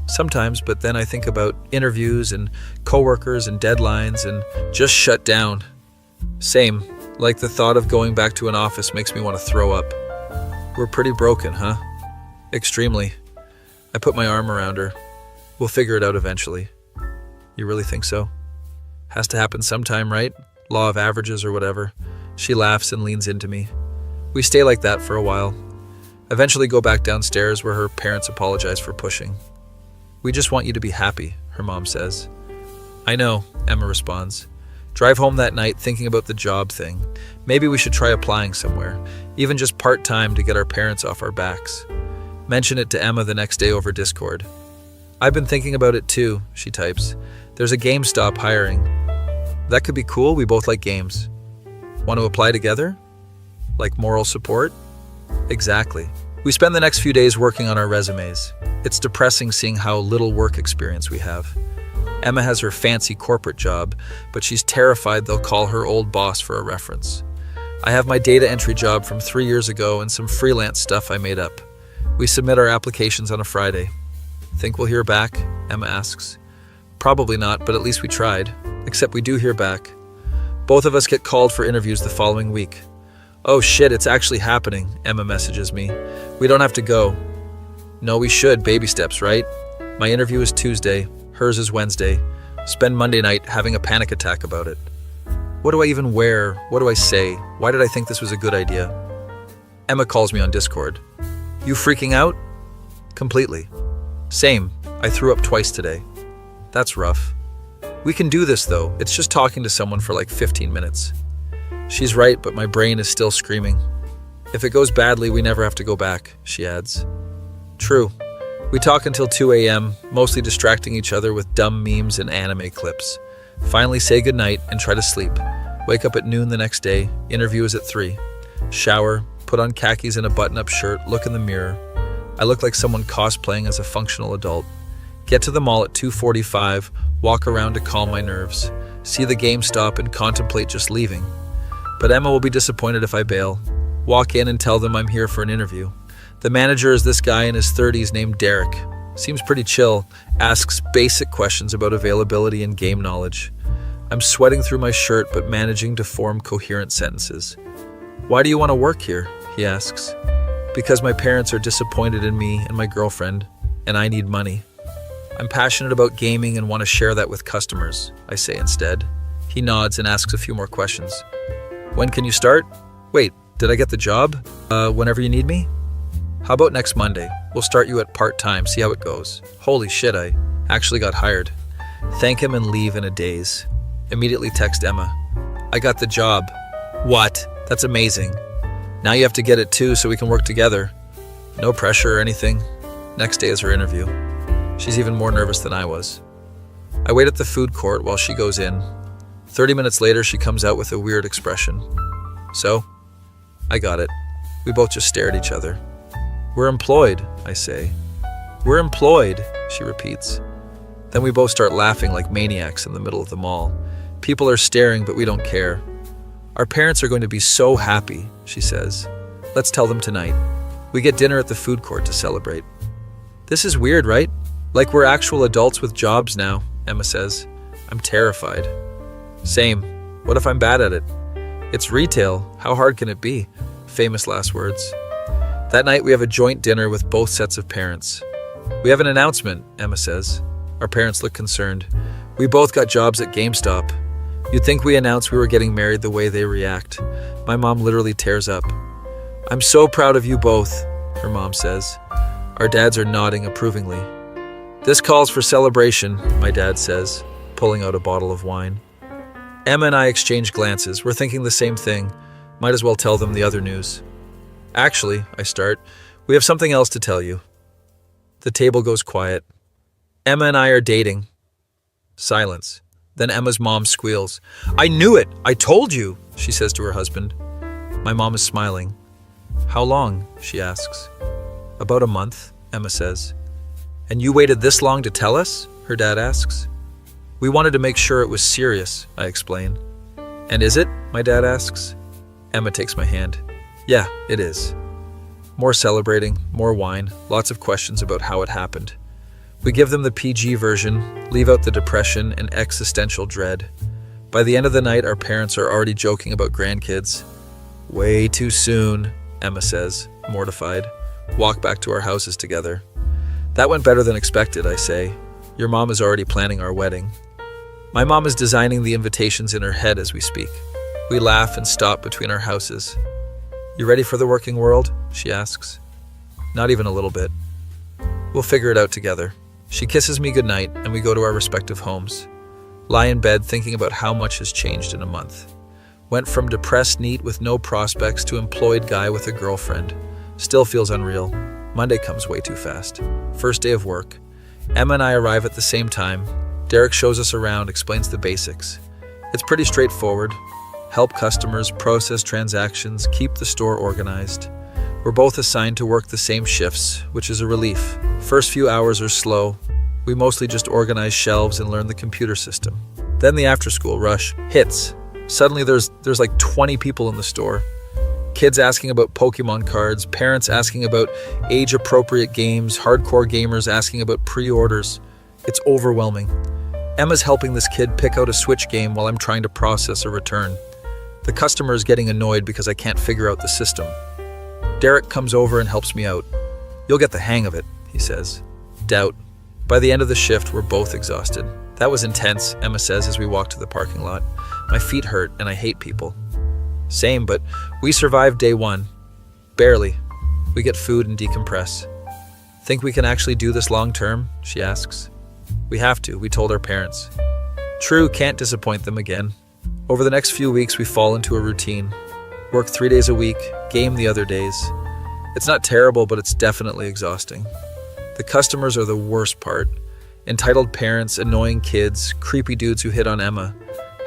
Sometimes, but then I think about interviews and coworkers and deadlines and just shut down. Same. Like the thought of going back to an office makes me want to throw up. We're pretty broken, huh? Extremely. I put my arm around her. We'll figure it out eventually. You really think so? Has to happen sometime, right? Law of averages or whatever. She laughs and leans into me. We stay like that for a while. Eventually go back downstairs where her parents apologize for pushing. We just want you to be happy, her mom says. I know, Emma responds. Drive home that night thinking about the job thing. Maybe we should try applying somewhere, even just part-time to get our parents off our backs. Mention it to Emma the next day over Discord. I've been thinking about it too, she types. There's a GameStop hiring. That could be cool, we both like games. Want to apply together? Like moral support? Exactly. We spend the next few days working on our resumes. It's depressing seeing how little work experience we have. Emma has her fancy corporate job, but she's terrified they'll call her old boss for a reference. I have my data entry job from 3 years ago and some freelance stuff I made up. We submit our applications on a Friday. Think we'll hear back? Emma asks. Probably not, but at least we tried. Except we do hear back. Both of us get called for interviews the following week. Oh shit, it's actually happening, Emma messages me. We don't have to go. No, we should, baby steps, right? My interview is Tuesday, hers is Wednesday. Spend Monday night having a panic attack about it. What do I even wear? What do I say? Why did I think this was a good idea? Emma calls me on Discord. You freaking out? Completely. Same, I threw up twice today. That's rough. We can do this though, it's just talking to someone for like 15 minutes. She's right, but my brain is still screaming. If it goes badly, we never have to go back, she adds. True. We talk until 2 a.m., mostly distracting each other with dumb memes and anime clips. Finally say goodnight and try to sleep. Wake up at noon the next day, interview is at 3. Shower, put on khakis and a button-up shirt, look in the mirror. I look like someone cosplaying as a functional adult. Get to the mall at 2:45, walk around to calm my nerves, see the GameStop and contemplate just leaving. But Emma will be disappointed if I bail. Walk in and tell them I'm here for an interview. The manager is this guy in his 30s named Derek. Seems pretty chill, asks basic questions about availability and game knowledge. I'm sweating through my shirt but managing to form coherent sentences. Why do you want to work here? He asks. Because my parents are disappointed in me and my girlfriend, and I need money. I'm passionate about gaming and want to share that with customers, I say instead. He nods and asks a few more questions. When can you start? Wait, did I get the job? Whenever you need me? How about next Monday? We'll start you at part-time, see how it goes. Holy shit, I actually got hired. Thank him and leave in a daze. Immediately text Emma. I got the job. What? That's amazing. Now you have to get it too so we can work together. No pressure or anything. Next day is her interview. She's even more nervous than I was. I wait at the food court while she goes in. 30 minutes later, she comes out with a weird expression. So? I got it. We both just stare at each other. We're employed, I say. We're employed, she repeats. Then we both start laughing like maniacs in the middle of the mall. People are staring, but we don't care. Our parents are going to be so happy, she says. Let's tell them tonight. We get dinner at the food court to celebrate. This is weird, right? Like we're actual adults with jobs now, Emma says. I'm terrified. Same. What if I'm bad at it? It's retail. How hard can it be? Famous last words. That night we have a joint dinner with both sets of parents. We have an announcement, Emma says. Our parents look concerned. We both got jobs at GameStop. You'd think we announced we were getting married the way they react. My mom literally tears up. I'm so proud of you both, her mom says. Our dads are nodding approvingly. This calls for celebration, my dad says, pulling out a bottle of wine. Emma and I exchange glances. We're thinking the same thing. Might as well tell them the other news. Actually, I start, we have something else to tell you. The table goes quiet. Emma and I are dating. Silence. Then Emma's mom squeals. I knew it! I told you! She says to her husband. My mom is smiling. How long? She asks. About a month, Emma says. And you waited this long to tell us? Her dad asks. We wanted to make sure it was serious, I explain. And is it? My dad asks. Emma takes my hand. Yeah, it is. More celebrating, more wine, lots of questions about how it happened. We give them the PG version, leave out the depression and existential dread. By the end of the night, our parents are already joking about grandkids. Way too soon, Emma says, mortified. Walk back to our houses together. That went better than expected, I say. Your mom is already planning our wedding. My mom is designing the invitations in her head as we speak. We laugh and stop between our houses. You ready for the working world? She asks. Not even a little bit. We'll figure it out together. She kisses me goodnight and we go to our respective homes. Lie in bed thinking about how much has changed in a month. Went from depressed NEET with no prospects to employed guy with a girlfriend. Still feels unreal. Monday comes way too fast. First day of work. Emma and I arrive at the same time. Derek shows us around, explains the basics. It's pretty straightforward. Help customers, process transactions, keep the store organized. We're both assigned to work the same shifts, which is a relief. First few hours are slow. We mostly just organize shelves and learn the computer system. Then the after-school rush hits. Suddenly there's like 20 people in the store. Kids asking about Pokemon cards, parents asking about age-appropriate games, hardcore gamers asking about pre-orders. It's overwhelming. Emma's helping this kid pick out a Switch game while I'm trying to process a return. The customer is getting annoyed because I can't figure out the system. Derek comes over and helps me out. You'll get the hang of it, he says. Doubt. By the end of the shift, we're both exhausted. That was intense, Emma says as we walk to the parking lot. My feet hurt and I hate people. Same, but we survived day one. Barely. We get food and decompress. Think we can actually do this long term? She asks. We have to, we told our parents. True, can't disappoint them again. Over the next few weeks, we fall into a routine. Work 3 days a week, game the other days. It's not terrible, but it's definitely exhausting. The customers are the worst part. Entitled parents, annoying kids, creepy dudes who hit on Emma.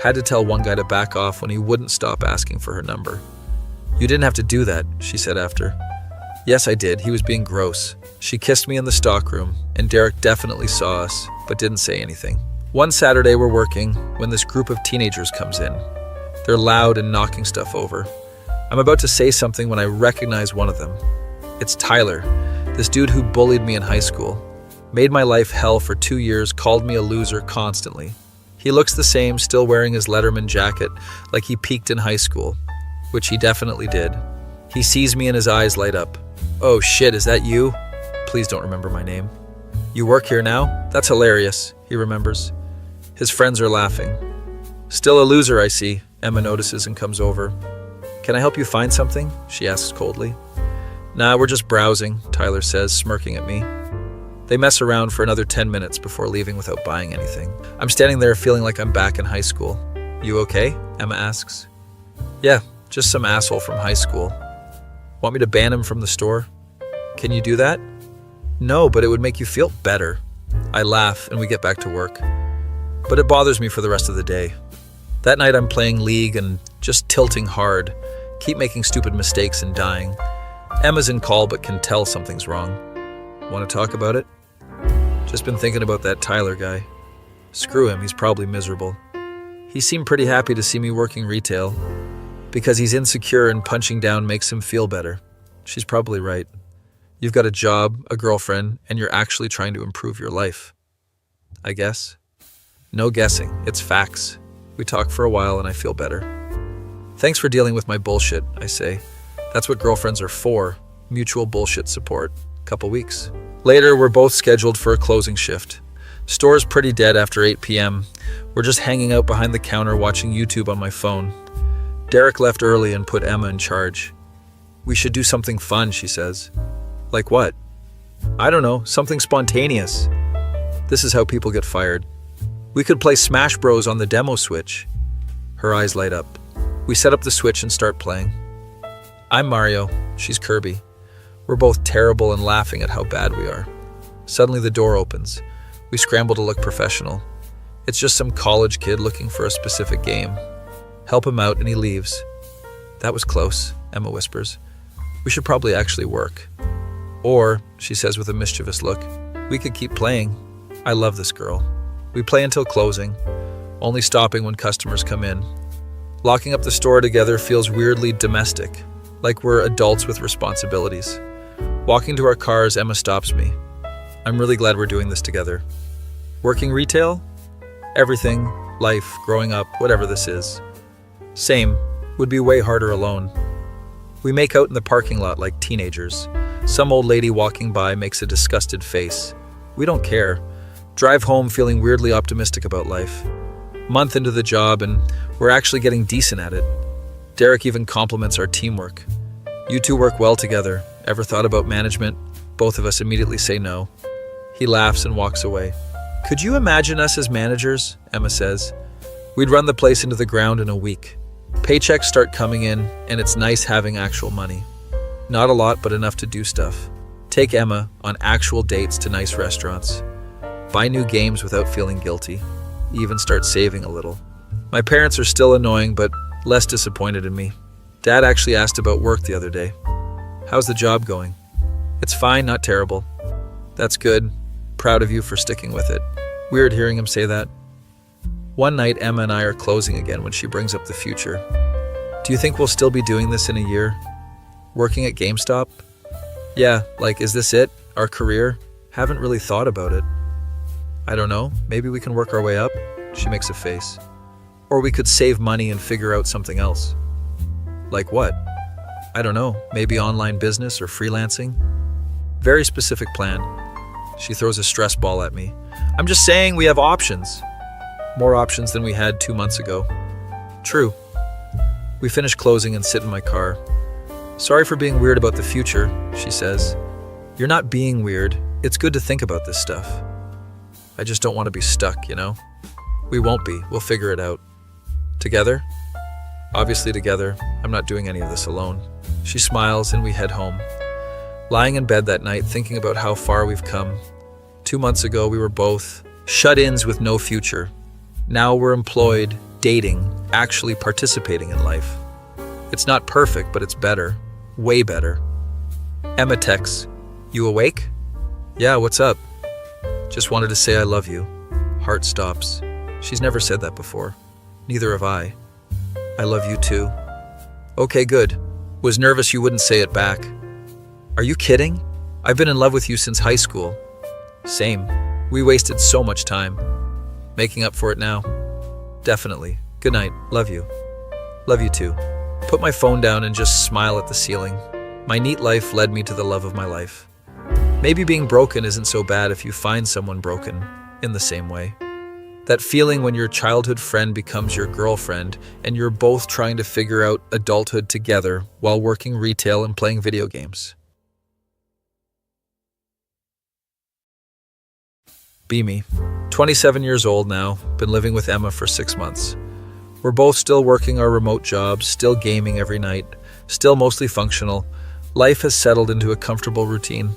Had to tell one guy to back off when he wouldn't stop asking for her number. You didn't have to do that, she said after. Yes, I did. He was being gross. She kissed me in the stockroom, and Derek definitely saw us, but didn't say anything. One Saturday we're working when this group of teenagers comes in. They're loud and knocking stuff over. I'm about to say something when I recognize one of them. It's Tyler, this dude who bullied me in high school. Made my life hell for 2 years, called me a loser constantly. He looks the same, still wearing his Letterman jacket, like he peaked in high school, which he definitely did. He sees me and his eyes light up. Oh shit, is that you? Please don't remember my name. You work here now? That's hilarious, he remembers. His friends are laughing. Still a loser, I see, Emma notices and comes over. Can I help you find something? She asks coldly. Nah, we're just browsing, Tyler says, smirking at me. They mess around for another 10 minutes before leaving without buying anything. I'm standing there feeling like I'm back in high school. You okay? Emma asks. Yeah, just some asshole from high school. Want me to ban him from the store? Can you do that? No, but it would make you feel better. I laugh and we get back to work. But it bothers me for the rest of the day. That night I'm playing League and just tilting hard. Keep making stupid mistakes and dying. Emma's in call but can tell something's wrong. Want to talk about it? Just been thinking about that Tyler guy. Screw him, he's probably miserable. He seemed pretty happy to see me working retail. Because he's insecure and punching down makes him feel better. She's probably right. You've got a job, a girlfriend, and you're actually trying to improve your life. I guess. No guessing, it's facts. We talk for a while and I feel better. Thanks for dealing with my bullshit, I say. That's what girlfriends are for, mutual bullshit support. Couple weeks. Later, we're both scheduled for a closing shift. Store's pretty dead after 8 p.m. We're just hanging out behind the counter watching YouTube on my phone. Derek left early and put Emma in charge. We should do something fun, she says. Like what? I don't know, something spontaneous. This is how people get fired. We could play Smash Bros on the demo Switch. Her eyes light up. We set up the Switch and start playing. I'm Mario, she's Kirby. We're both terrible and laughing at how bad we are. Suddenly the door opens. We scramble to look professional. It's just some college kid looking for a specific game. Help him out and he leaves. That was close, Emma whispers. We should probably actually work. Or, she says with a mischievous look, we could keep playing. I love this girl. We play until closing, only stopping when customers come in. Locking up the store together feels weirdly domestic, like we're adults with responsibilities. Walking to our cars, Emma stops me. I'm really glad we're doing this together. Working retail? Everything, life, growing up, whatever this is. Same, would be way harder alone. We make out in the parking lot like teenagers. Some old lady walking by makes a disgusted face. We don't care. Drive home feeling weirdly optimistic about life. Month into the job and we're actually getting decent at it. Derek even compliments our teamwork. You two work well together. Ever thought about management? Both of us immediately say no. He laughs and walks away. Could you imagine us as managers? Emma says. We'd run the place into the ground in a week. Paychecks start coming in, and it's nice having actual money. Not a lot, but enough to do stuff. Take Emma on actual dates to nice restaurants. Buy new games without feeling guilty. Even start saving a little. My parents are still annoying, but less disappointed in me. Dad actually asked about work the other day. How's the job going? It's fine, not terrible. That's good. Proud of you for sticking with it. Weird hearing him say that. One night, Emma and I are closing again when she brings up the future. Do you think we'll still be doing this in a year? Working at GameStop? Yeah, like, is this it? Our career? Haven't really thought about it. I don't know, maybe we can work our way up? She makes a face. Or we could save money and figure out something else. Like what? I don't know, maybe online business or freelancing? Very specific plan. She throws a stress ball at me. I'm just saying we have options. More options than we had 2 months ago. True. We finish closing and sit in my car. Sorry for being weird about the future, she says. You're not being weird. It's good to think about this stuff. I just don't want to be stuck, you know? We won't be. We'll figure it out. Together? Obviously together. I'm not doing any of this alone. She smiles and we head home. Lying in bed that night, thinking about how far we've come. 2 months ago, we were both shut-ins with no future. Now we're employed, dating, actually participating in life. It's not perfect, but it's better. Way better. Emma texts, "You awake?" "Yeah, what's up?" "Just wanted to say I love you." Heart stops. She's never said that before. Neither have I. "I love you too." "Okay, good. Was nervous you wouldn't say it back." "Are you kidding? I've been in love with you since high school." "Same. We wasted so much time. Making up for it now." "Definitely. Good night. Love you." "Love you too." Put my phone down and just smile at the ceiling. My NEET life led me to the love of my life. Maybe being broken isn't so bad if you find someone broken in the same way. That feeling when your childhood friend becomes your girlfriend and you're both trying to figure out adulthood together while working retail and playing video games. Be me. 27 years old now, been living with Emma for 6 months. We're both still working our remote jobs, still gaming every night, still mostly functional. Life has settled into a comfortable routine.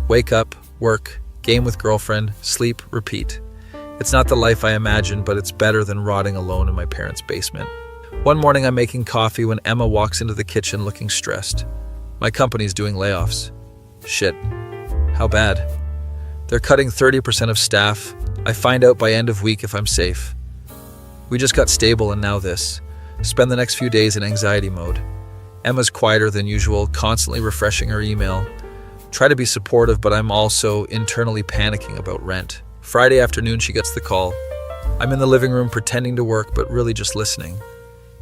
Wake up, work, game with girlfriend, sleep, repeat. It's not the life I imagined, but it's better than rotting alone in my parents' basement. One morning I'm making coffee when Emma walks into the kitchen looking stressed. My company's doing layoffs. Shit. How bad? They're cutting 30% of staff. I find out by end of week if I'm safe. We just got stable and now this. Spend the next few days in anxiety mode. Emma's quieter than usual, constantly refreshing her email. Try to be supportive, but I'm also internally panicking about rent. Friday afternoon, she gets the call. I'm in the living room pretending to work, but really just listening.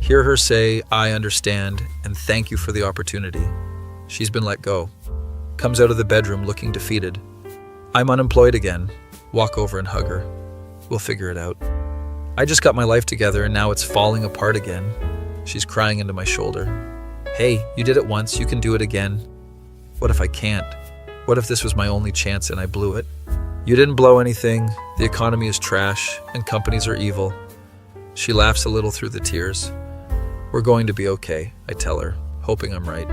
Hear her say, "I understand, and thank you for the opportunity." She's been let go. Comes out of the bedroom looking defeated. I'm unemployed again. Walk over and hug her. We'll figure it out. I just got my life together and now it's falling apart again. She's crying into my shoulder. Hey, you did it once, you can do it again. What if I can't? What if this was my only chance and I blew it? You didn't blow anything, the economy is trash, and companies are evil. She laughs a little through the tears. We're going to be okay, I tell her, hoping I'm right.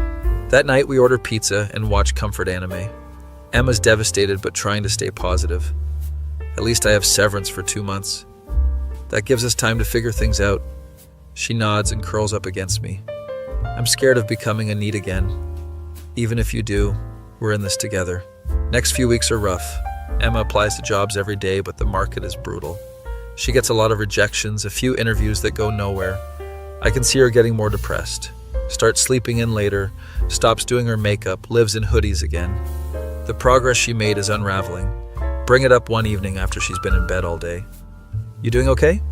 That night we order pizza and watch comfort anime. Emma's devastated but trying to stay positive. At least I have severance for 2 months. That gives us time to figure things out. She nods and curls up against me. I'm scared of becoming a NEET again. Even if you do, we're in this together. Next few weeks are rough. Emma applies to jobs every day, but the market is brutal. She gets a lot of rejections, a few interviews that go nowhere. I can see her getting more depressed. Starts sleeping in later, stops doing her makeup, lives in hoodies again. The progress she made is unraveling. Bring it up one evening after she's been in bed all day. You doing okay?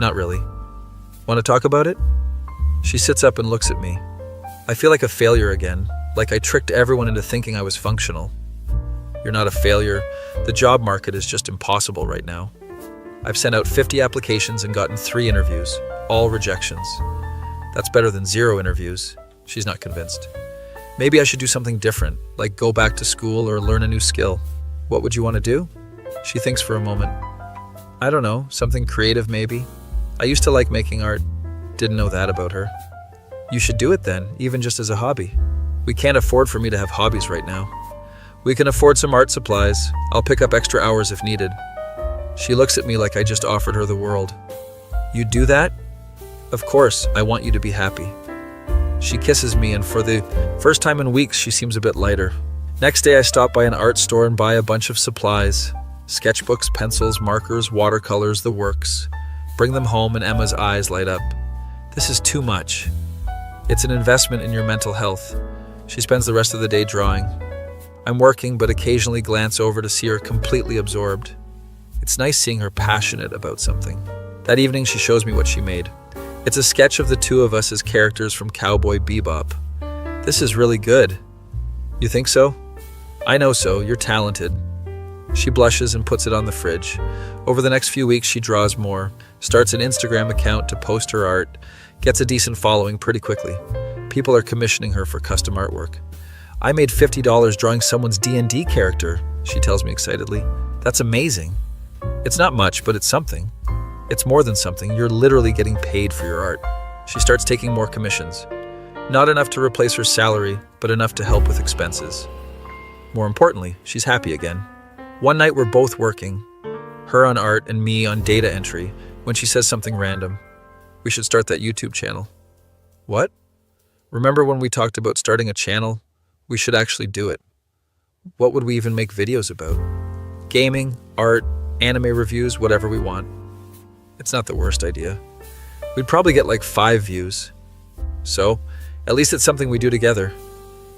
Not really. Want to talk about it? She sits up and looks at me. I feel like a failure again, like I tricked everyone into thinking I was functional. You're not a failure. The job market is just impossible right now. I've sent out 50 applications and gotten 3 interviews, all rejections. That's better than 0 interviews. She's not convinced. Maybe I should do something different, like go back to school or learn a new skill. What would you want to do? She thinks for a moment. I don't know, something creative maybe. I used to like making art. Didn't know that about her. You should do it then, even just as a hobby. We can't afford for me to have hobbies right now. We can afford some art supplies. I'll pick up extra hours if needed. She looks at me like I just offered her the world. You'd do that? Of course, I want you to be happy. She kisses me, and for the first time in weeks, she seems a bit lighter. Next day, I stop by an art store and buy a bunch of supplies. Sketchbooks, pencils, markers, watercolors, the works. Bring them home and Emma's eyes light up. This is too much. It's an investment in your mental health. She spends the rest of the day drawing. I'm working, but occasionally glance over to see her completely absorbed. It's nice seeing her passionate about something. That evening, she shows me what she made. It's a sketch of the 2 of us as characters from Cowboy Bebop. This is really good. You think so? I know so. You're talented. She blushes and puts it on the fridge. Over the next few weeks, she draws more, starts an Instagram account to post her art, gets a decent following pretty quickly. People are commissioning her for custom artwork. I made $50 drawing someone's D&D character, she tells me excitedly. That's amazing. It's not much, but it's something. It's more than something. You're literally getting paid for your art. She starts taking more commissions. Not enough to replace her salary, but enough to help with expenses. More importantly, she's happy again. One night we're both working, her on art and me on data entry, when she says something random. We should start that YouTube channel. What? Remember when we talked about starting a channel? We should actually do it. What would we even make videos about? Gaming, art, anime reviews, whatever we want. It's not the worst idea. We'd probably get like 5 views. So, at least it's something we do together.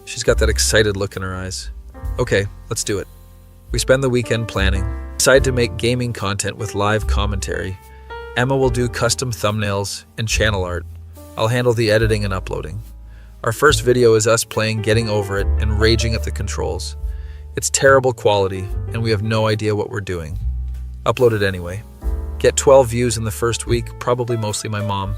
She's got that excited look in her eyes. Okay, let's do it. We spend the weekend planning. Decide to make gaming content with live commentary. Emma will do custom thumbnails and channel art. I'll handle the editing and uploading. Our first video is us playing Getting Over It and raging at the controls. It's terrible quality, and we have no idea what we're doing. Upload it anyway. Get 12 views in the first week, probably mostly my mom.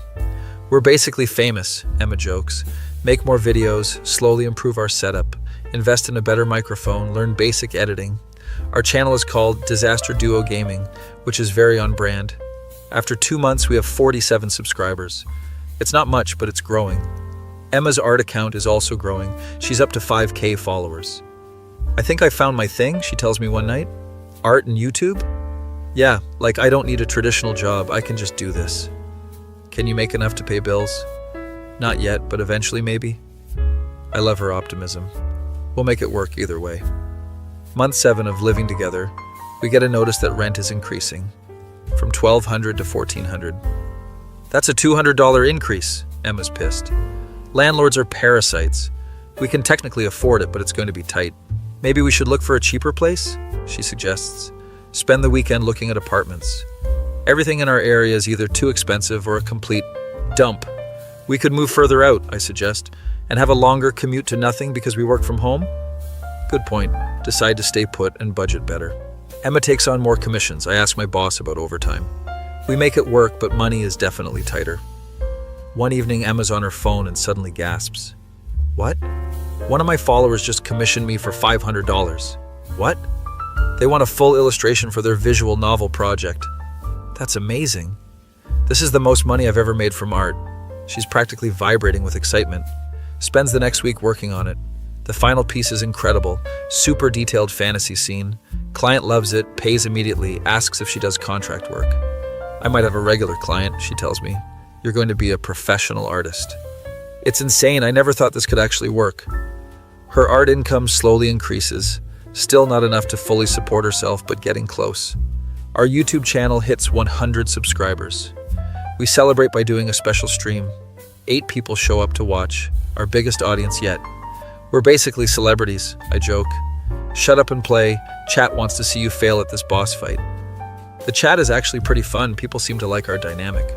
We're basically famous, Emma jokes. Make more videos, slowly improve our setup, invest in a better microphone, learn basic editing. Our channel is called Disaster Duo Gaming, which is very on brand. After 2 months, we have 47 subscribers. It's not much, but it's growing. Emma's art account is also growing. She's up to 5K followers. I think I found my thing, she tells me one night. Art and YouTube? Yeah, like I don't need a traditional job, I can just do this. Can you make enough to pay bills? Not yet, but eventually maybe. I love her optimism. We'll make it work either way. Month 7 of living together, we get a notice that rent is increasing, from $1,200 to $1,400. That's a $200 increase, Emma's pissed. Landlords are parasites. We can technically afford it, but it's going to be tight. Maybe we should look for a cheaper place, she suggests. Spend the weekend looking at apartments. Everything in our area is either too expensive or a complete dump. We could move further out, I suggest, and have a longer commute to nothing because we work from home? Good point. Decide to stay put and budget better. Emma takes on more commissions. I ask my boss about overtime. We make it work, but money is definitely tighter. One evening, Emma's on her phone and suddenly gasps. What? One of my followers just commissioned me for $500. What? They want a full illustration for their visual novel project. That's amazing. This is the most money I've ever made from art. She's practically vibrating with excitement. Spends the next week working on it. The final piece is incredible. Super detailed fantasy scene. Client loves it, pays immediately, asks if she does contract work. I might have a regular client, she tells me. You're going to be a professional artist. It's insane. I never thought this could actually work. Her art income slowly increases. Still not enough to fully support herself, but getting close. Our YouTube channel hits 100 subscribers. We celebrate by doing a special stream. 8 people show up to watch, our biggest audience yet. We're basically celebrities, I joke. Shut up and play. Chat wants to see you fail at this boss fight. The chat is actually pretty fun. People seem to like our dynamic.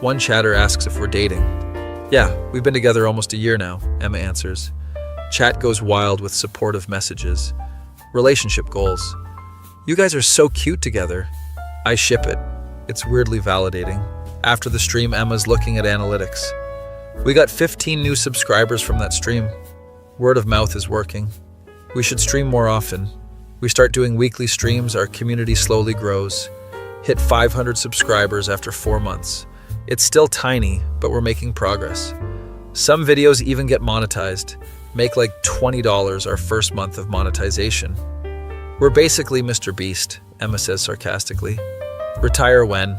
One chatter asks if we're dating. Yeah, we've been together almost a year now, Emma answers. Chat goes wild with supportive messages. Relationship goals. You guys are so cute together. I ship it. It's weirdly validating. After the stream, Emma's looking at analytics. We got 15 new subscribers from that stream. Word of mouth is working. We should stream more often. We start doing weekly streams, our community slowly grows. Hit 500 subscribers after 4 months. It's still tiny, but we're making progress. Some videos even get monetized. Make like $20 our first month of monetization. We're basically Mr. Beast, Emma says sarcastically. Retire when?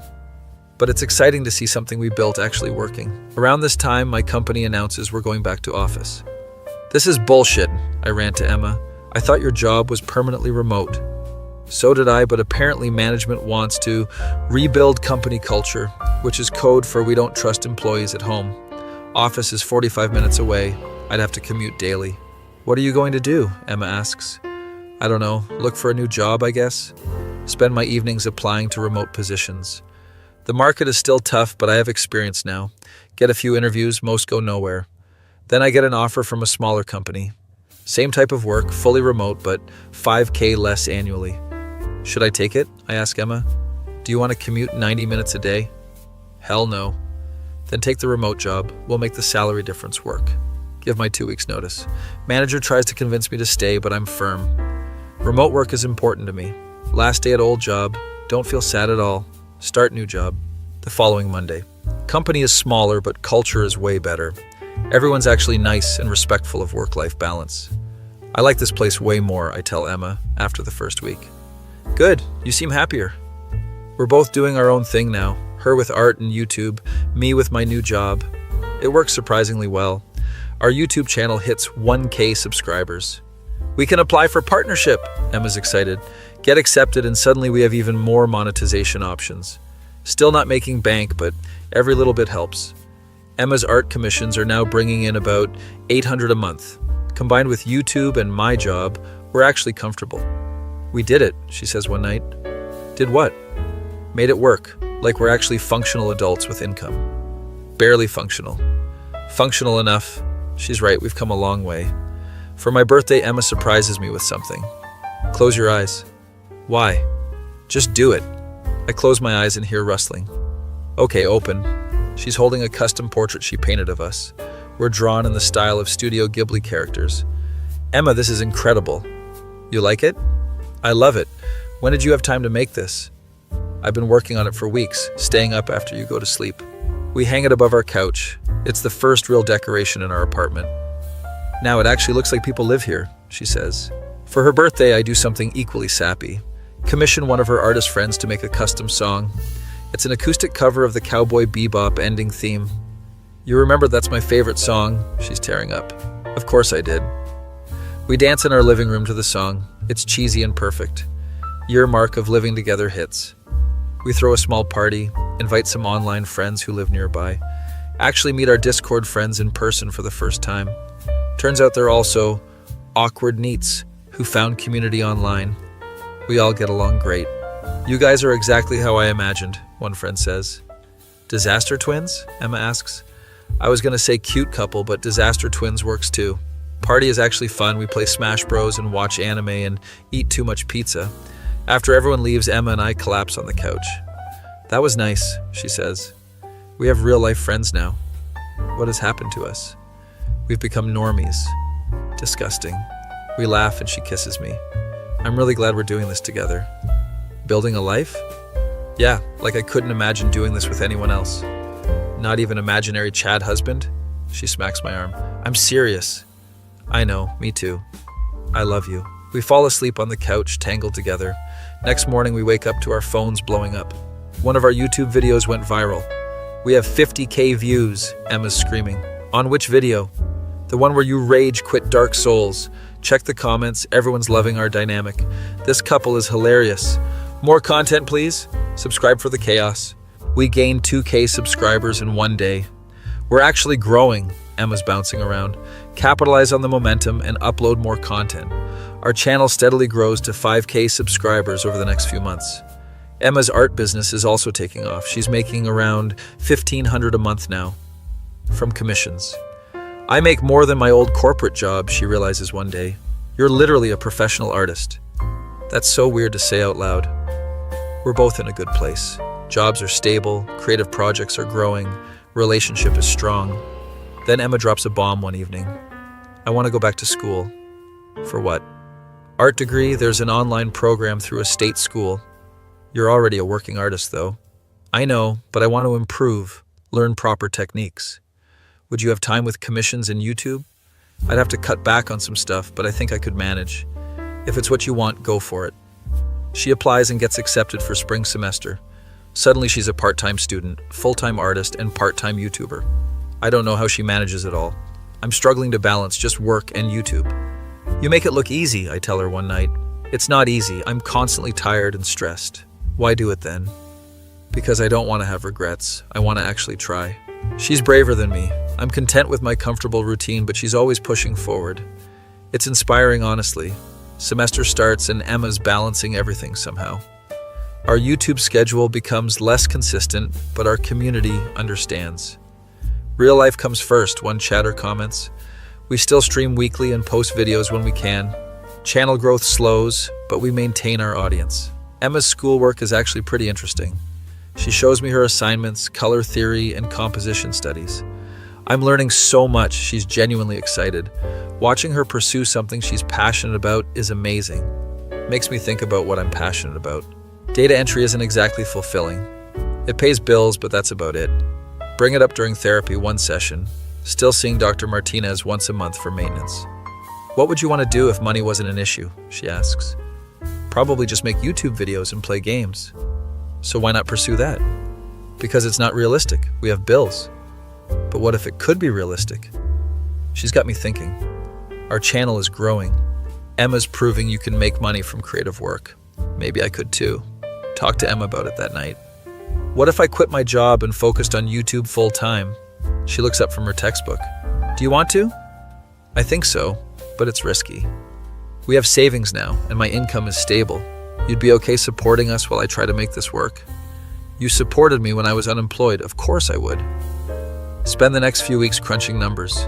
But it's exciting to see something we built actually working. Around this time, my company announces we're going back to office. This is bullshit, I rant to Emma. I thought your job was permanently remote. So did I, but apparently management wants to rebuild company culture, which is code for we don't trust employees at home. Office is 45 minutes away. I'd have to commute daily. What are you going to do? Emma asks. I don't know. Look for a new job, I guess. Spend my evenings applying to remote positions. The market is still tough, but I have experience now. Get a few interviews, most go nowhere. Then I get an offer from a smaller company. Same type of work, fully remote, but $5,000 less annually. Should I take it? I ask Emma. Do you want to commute 90 minutes a day? Hell no. Then take the remote job. We'll make the salary difference work. Give my 2 weeks notice. Manager tries to convince me to stay, but I'm firm. Remote work is important to me. Last day at old job. Don't feel sad at all. Start new job. The following Monday. Company is smaller, but culture is way better. Everyone's actually nice and respectful of work-life balance. I like this place way more, I tell Emma after the first week. Good, you seem happier. We're both doing our own thing now, her with art and YouTube, me with my new job. It works surprisingly well. Our YouTube channel hits 1,000 subscribers. We can apply for partnership, Emma's excited. Get accepted and suddenly we have even more monetization options. Still not making bank, but every little bit helps. Emma's art commissions are now bringing in about $800 a month. Combined with YouTube and my job, we're actually comfortable. We did it, she says one night. Did what? Made it work, like we're actually functional adults with income. Barely functional. Functional enough. She's right, we've come a long way. For my birthday, Emma surprises me with something. Close your eyes. Why? Just do it. I close my eyes and hear rustling. Okay, open. She's holding a custom portrait she painted of us. We're drawn in the style of Studio Ghibli characters. Emma, this is incredible. You like it? I love it. When did you have time to make this? I've been working on it for weeks, staying up after you go to sleep. We hang it above our couch. It's the first real decoration in our apartment. Now it actually looks like people live here, she says. For her birthday, I do something equally sappy. Commission one of her artist friends to make a custom song. It's an acoustic cover of the Cowboy Bebop ending theme. You remember that's my favorite song, she's tearing up. Of course I did. We dance in our living room to the song. It's cheesy and perfect. Year mark of living together hits. We throw a small party, invite some online friends who live nearby, actually meet our Discord friends in person for the first time. Turns out they're also awkward NEETs who found community online. We all get along great. You guys are exactly how I imagined, one friend says. Disaster twins? Emma asks. I was going to say cute couple, but disaster twins works too. Party is actually fun. We play Smash Bros and watch anime and eat too much pizza. After everyone leaves, Emma and I collapse on the couch. "That was nice," she says. "We have real-life friends now. What has happened to us? We've become normies. Disgusting." We laugh and she kisses me. "I'm really glad we're doing this together." "Building a life?" "Yeah, like I couldn't imagine doing this with anyone else. Not even imaginary Chad husband?" She smacks my arm. "I'm serious." "I know, me too. I love you." We fall asleep on the couch, tangled together. Next morning, we wake up to our phones blowing up. One of our YouTube videos went viral. "We have 50K views," Emma's screaming. "On which video?" "The one where you rage quit Dark Souls. Check the comments, everyone's loving our dynamic. This couple is hilarious. More content, please. Subscribe for the chaos." We gained 2K subscribers in one day. "We're actually growing," Emma's bouncing around. "Capitalize on the momentum and upload more content." Our channel steadily grows to 5K subscribers over the next few months. Emma's art business is also taking off. She's making around $1,500 a month now from commissions. "I make more than my old corporate job," she realizes one day. "You're literally a professional artist." That's so weird to say out loud. We're both in a good place. Jobs are stable, creative projects are growing, relationship is strong. Then Emma drops a bomb one evening. "I want to go back to school." "For what?" "Art degree, there's an online program through a state school." "You're already a working artist, though." "I know, but I want to improve, learn proper techniques." "Would you have time with commissions and YouTube?" "I'd have to cut back on some stuff, but I think I could manage." "If it's what you want, go for it." She applies and gets accepted for spring semester. Suddenly she's a part-time student, full-time artist, and part-time YouTuber. I don't know how she manages it all. I'm struggling to balance just work and YouTube. "You make it look easy," I tell her one night. "It's not easy. I'm constantly tired and stressed." "Why do it then?" "Because I don't want to have regrets. I want to actually try." She's braver than me. I'm content with my comfortable routine, but she's always pushing forward. It's inspiring, honestly. Semester starts and Emma's balancing everything somehow. Our YouTube schedule becomes less consistent, but our community understands. "Real life comes first," one chatter comments. We still stream weekly and post videos when we can. Channel growth slows, but we maintain our audience. Emma's schoolwork is actually pretty interesting. She shows me her assignments, color theory, and composition studies. I'm learning so much, she's genuinely excited. Watching her pursue something she's passionate about is amazing. Makes me think about what I'm passionate about. Data entry isn't exactly fulfilling. It pays bills, but that's about it. Bring it up during therapy one session. Still seeing Dr. Martinez once a month for maintenance. "What would you want to do if money wasn't an issue?" she asks. "Probably just make YouTube videos and play games." "So why not pursue that?" "Because it's not realistic. We have bills." "But what if it could be realistic?" She's got me thinking. Our channel is growing. Emma's proving you can make money from creative work. Maybe I could too. Talk to Emma about it that night. "What if I quit my job and focused on YouTube full time?" She looks up from her textbook. "Do you want to?" "I think so, but it's risky. We have savings now, and my income is stable. You'd be okay supporting us while I try to make this work?" "You supported me when I was unemployed. Of course I would." Spend the next few weeks crunching numbers.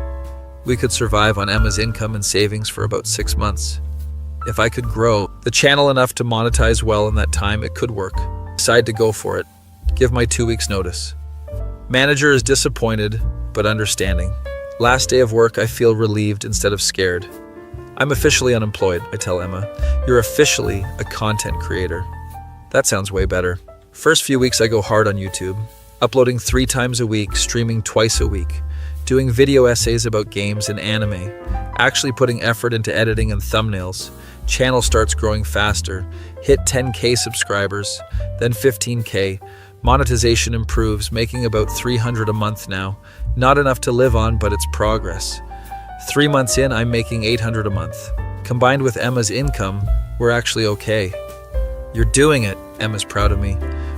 We could survive on Emma's income and savings for about 6 months. If I could grow the channel enough to monetize well in that time, it could work. Decide to go for it. Give my 2 weeks notice. Manager is disappointed, but understanding. Last day of work, I feel relieved instead of scared. "I'm officially unemployed," I tell Emma. "You're officially a content creator." That sounds way better. First few weeks I go hard on YouTube, uploading 3 times a week, streaming twice a week, doing video essays about games and anime, actually putting effort into editing and thumbnails. Channel starts growing faster, hit 10K subscribers, then 15K. Monetization improves, making about $300 a month now. Not enough to live on, but it's progress. 3 months in, I'm making $800 a month. Combined with Emma's income, we're actually okay. "You're doing it," Emma's proud of me.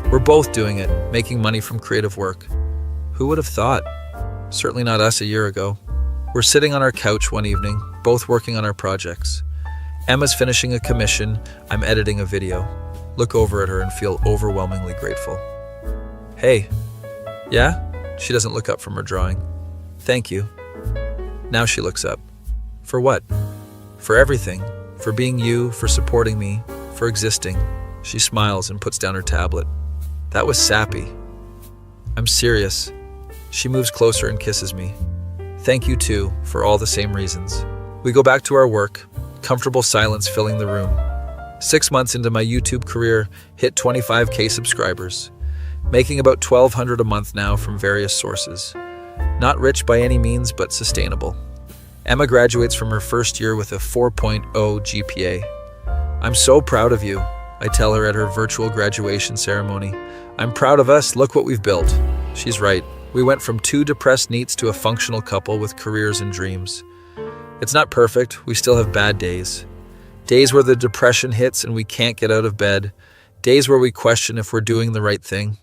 "We're both doing it, making money from creative work." Who would have thought? Certainly not us a year ago. We're sitting on our couch one evening, both working on our projects. Emma's finishing a commission, I'm editing a video. Look over at her and feel overwhelmingly grateful. "Hey." "Yeah?" She doesn't look up from her drawing. "Thank you." Now she looks up. "For what?" "For everything. For being you, for supporting me, for existing." She smiles and puts down her tablet. That was sappy. I'm serious. She moves closer and kisses me. Thank you too, for all the same reasons. We go back to our work, comfortable silence filling the room. 6 months into my YouTube career, hit 25K subscribers, making about $1,200 a month now from various sources. Not rich by any means, but sustainable. Emma graduates from her first year with a 4.0 GPA. I'm so proud of you, I tell her at her virtual graduation ceremony. I'm proud of us, look what we've built. She's right. We went from 2 depressed NEETs to a functional couple with careers and dreams. It's not perfect, we still have bad days. Days where the depression hits and we can't get out of bed. Days where we question if we're doing the right thing.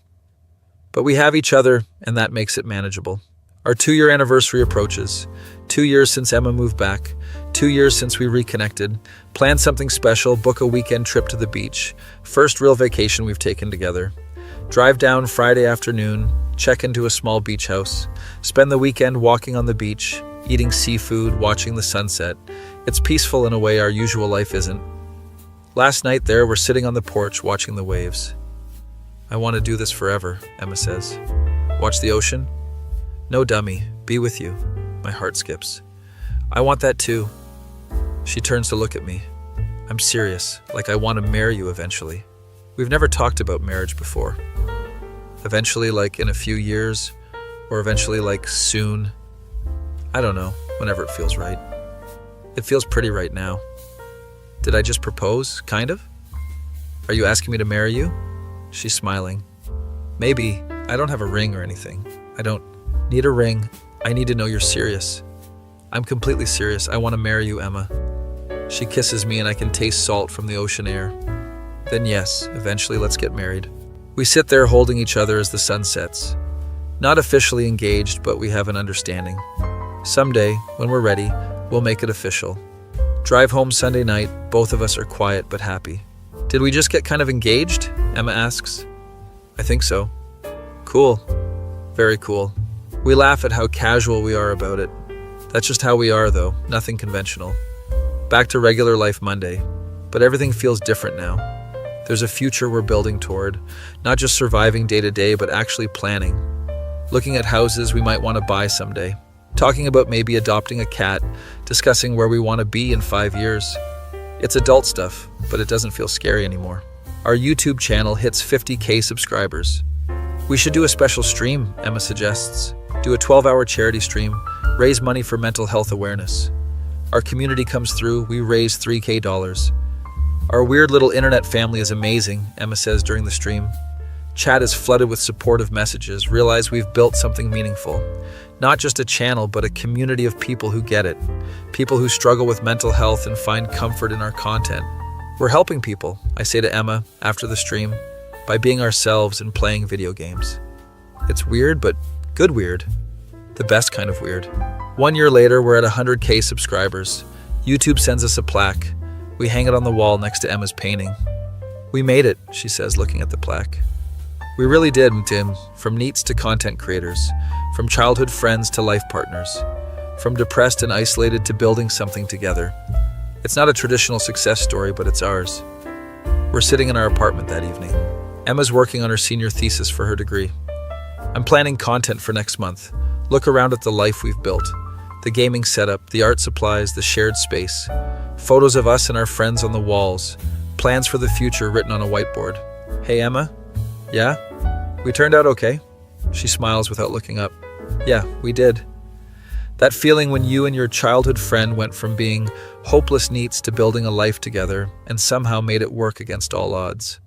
But we have each other, and that makes it manageable. Our 2-year anniversary approaches. 2 years since Emma moved back. 2 years since we reconnected. Plan something special, book a weekend trip to the beach. First real vacation we've taken together. Drive down Friday afternoon, check into a small beach house. Spend the weekend walking on the beach, eating seafood, watching the sunset. It's peaceful in a way our usual life isn't. Last night there, we're sitting on the porch watching the waves. I want to do this forever, Emma says. Watch the ocean? No, dummy. Be with you. My heart skips. I want that too. She turns to look at me. I'm serious, like I want to marry you eventually. We've never talked about marriage before. Eventually, like in a few years, or eventually like soon. I don't know, whenever it feels right. It feels pretty right now. Did I just propose, kind of? Are you asking me to marry you? She's smiling. Maybe. I don't have a ring or anything. I don't need a ring. I need to know you're serious. I'm completely serious. I want to marry you, Emma. She kisses me and I can taste salt from the ocean air. Then yes, eventually let's get married. We sit there holding each other as the sun sets. Not officially engaged, but we have an understanding. Someday, when we're ready, we'll make it official. Drive home Sunday night, both of us are quiet but happy. Did we just get kind of engaged? Emma asks. I think so. Cool. Very cool. We laugh at how casual we are about it. That's just how we are, though, nothing conventional. Back to regular life Monday, but everything feels different now. There's a future we're building toward, not just surviving day to day, but actually planning. Looking at houses we might want to buy someday. Talking about maybe adopting a cat, discussing where we want to be in 5 years. It's adult stuff, but it doesn't feel scary anymore. Our YouTube channel hits 50K subscribers. We should do a special stream, Emma suggests. Do a 12-hour charity stream, raise money for mental health awareness. Our community comes through, we raise $3K. Our weird little internet family is amazing, Emma says during the stream. Chat is flooded with supportive messages, realize we've built something meaningful. Not just a channel, but a community of people who get it. People who struggle with mental health and find comfort in our content. We're helping people, I say to Emma after the stream, by being ourselves and playing video games. It's weird, but good weird. The best kind of weird. 1 year later, we're at 100K subscribers. YouTube sends us a plaque. We hang it on the wall next to Emma's painting. We made it, she says, looking at the plaque. We really did, Tim. From NEETs to content creators. From childhood friends to life partners. From depressed and isolated to building something together. It's not a traditional success story, but it's ours. We're sitting in our apartment that evening. Emma's working on her senior thesis for her degree. I'm planning content for next month. Look around at the life we've built. The gaming setup, the art supplies, the shared space. Photos of us and our friends on the walls. Plans for the future written on a whiteboard. Hey, Emma? Yeah? We turned out okay? She smiles without looking up. Yeah, we did. That feeling when you and your childhood friend went from being hopeless NEETs to building a life together and somehow made it work against all odds.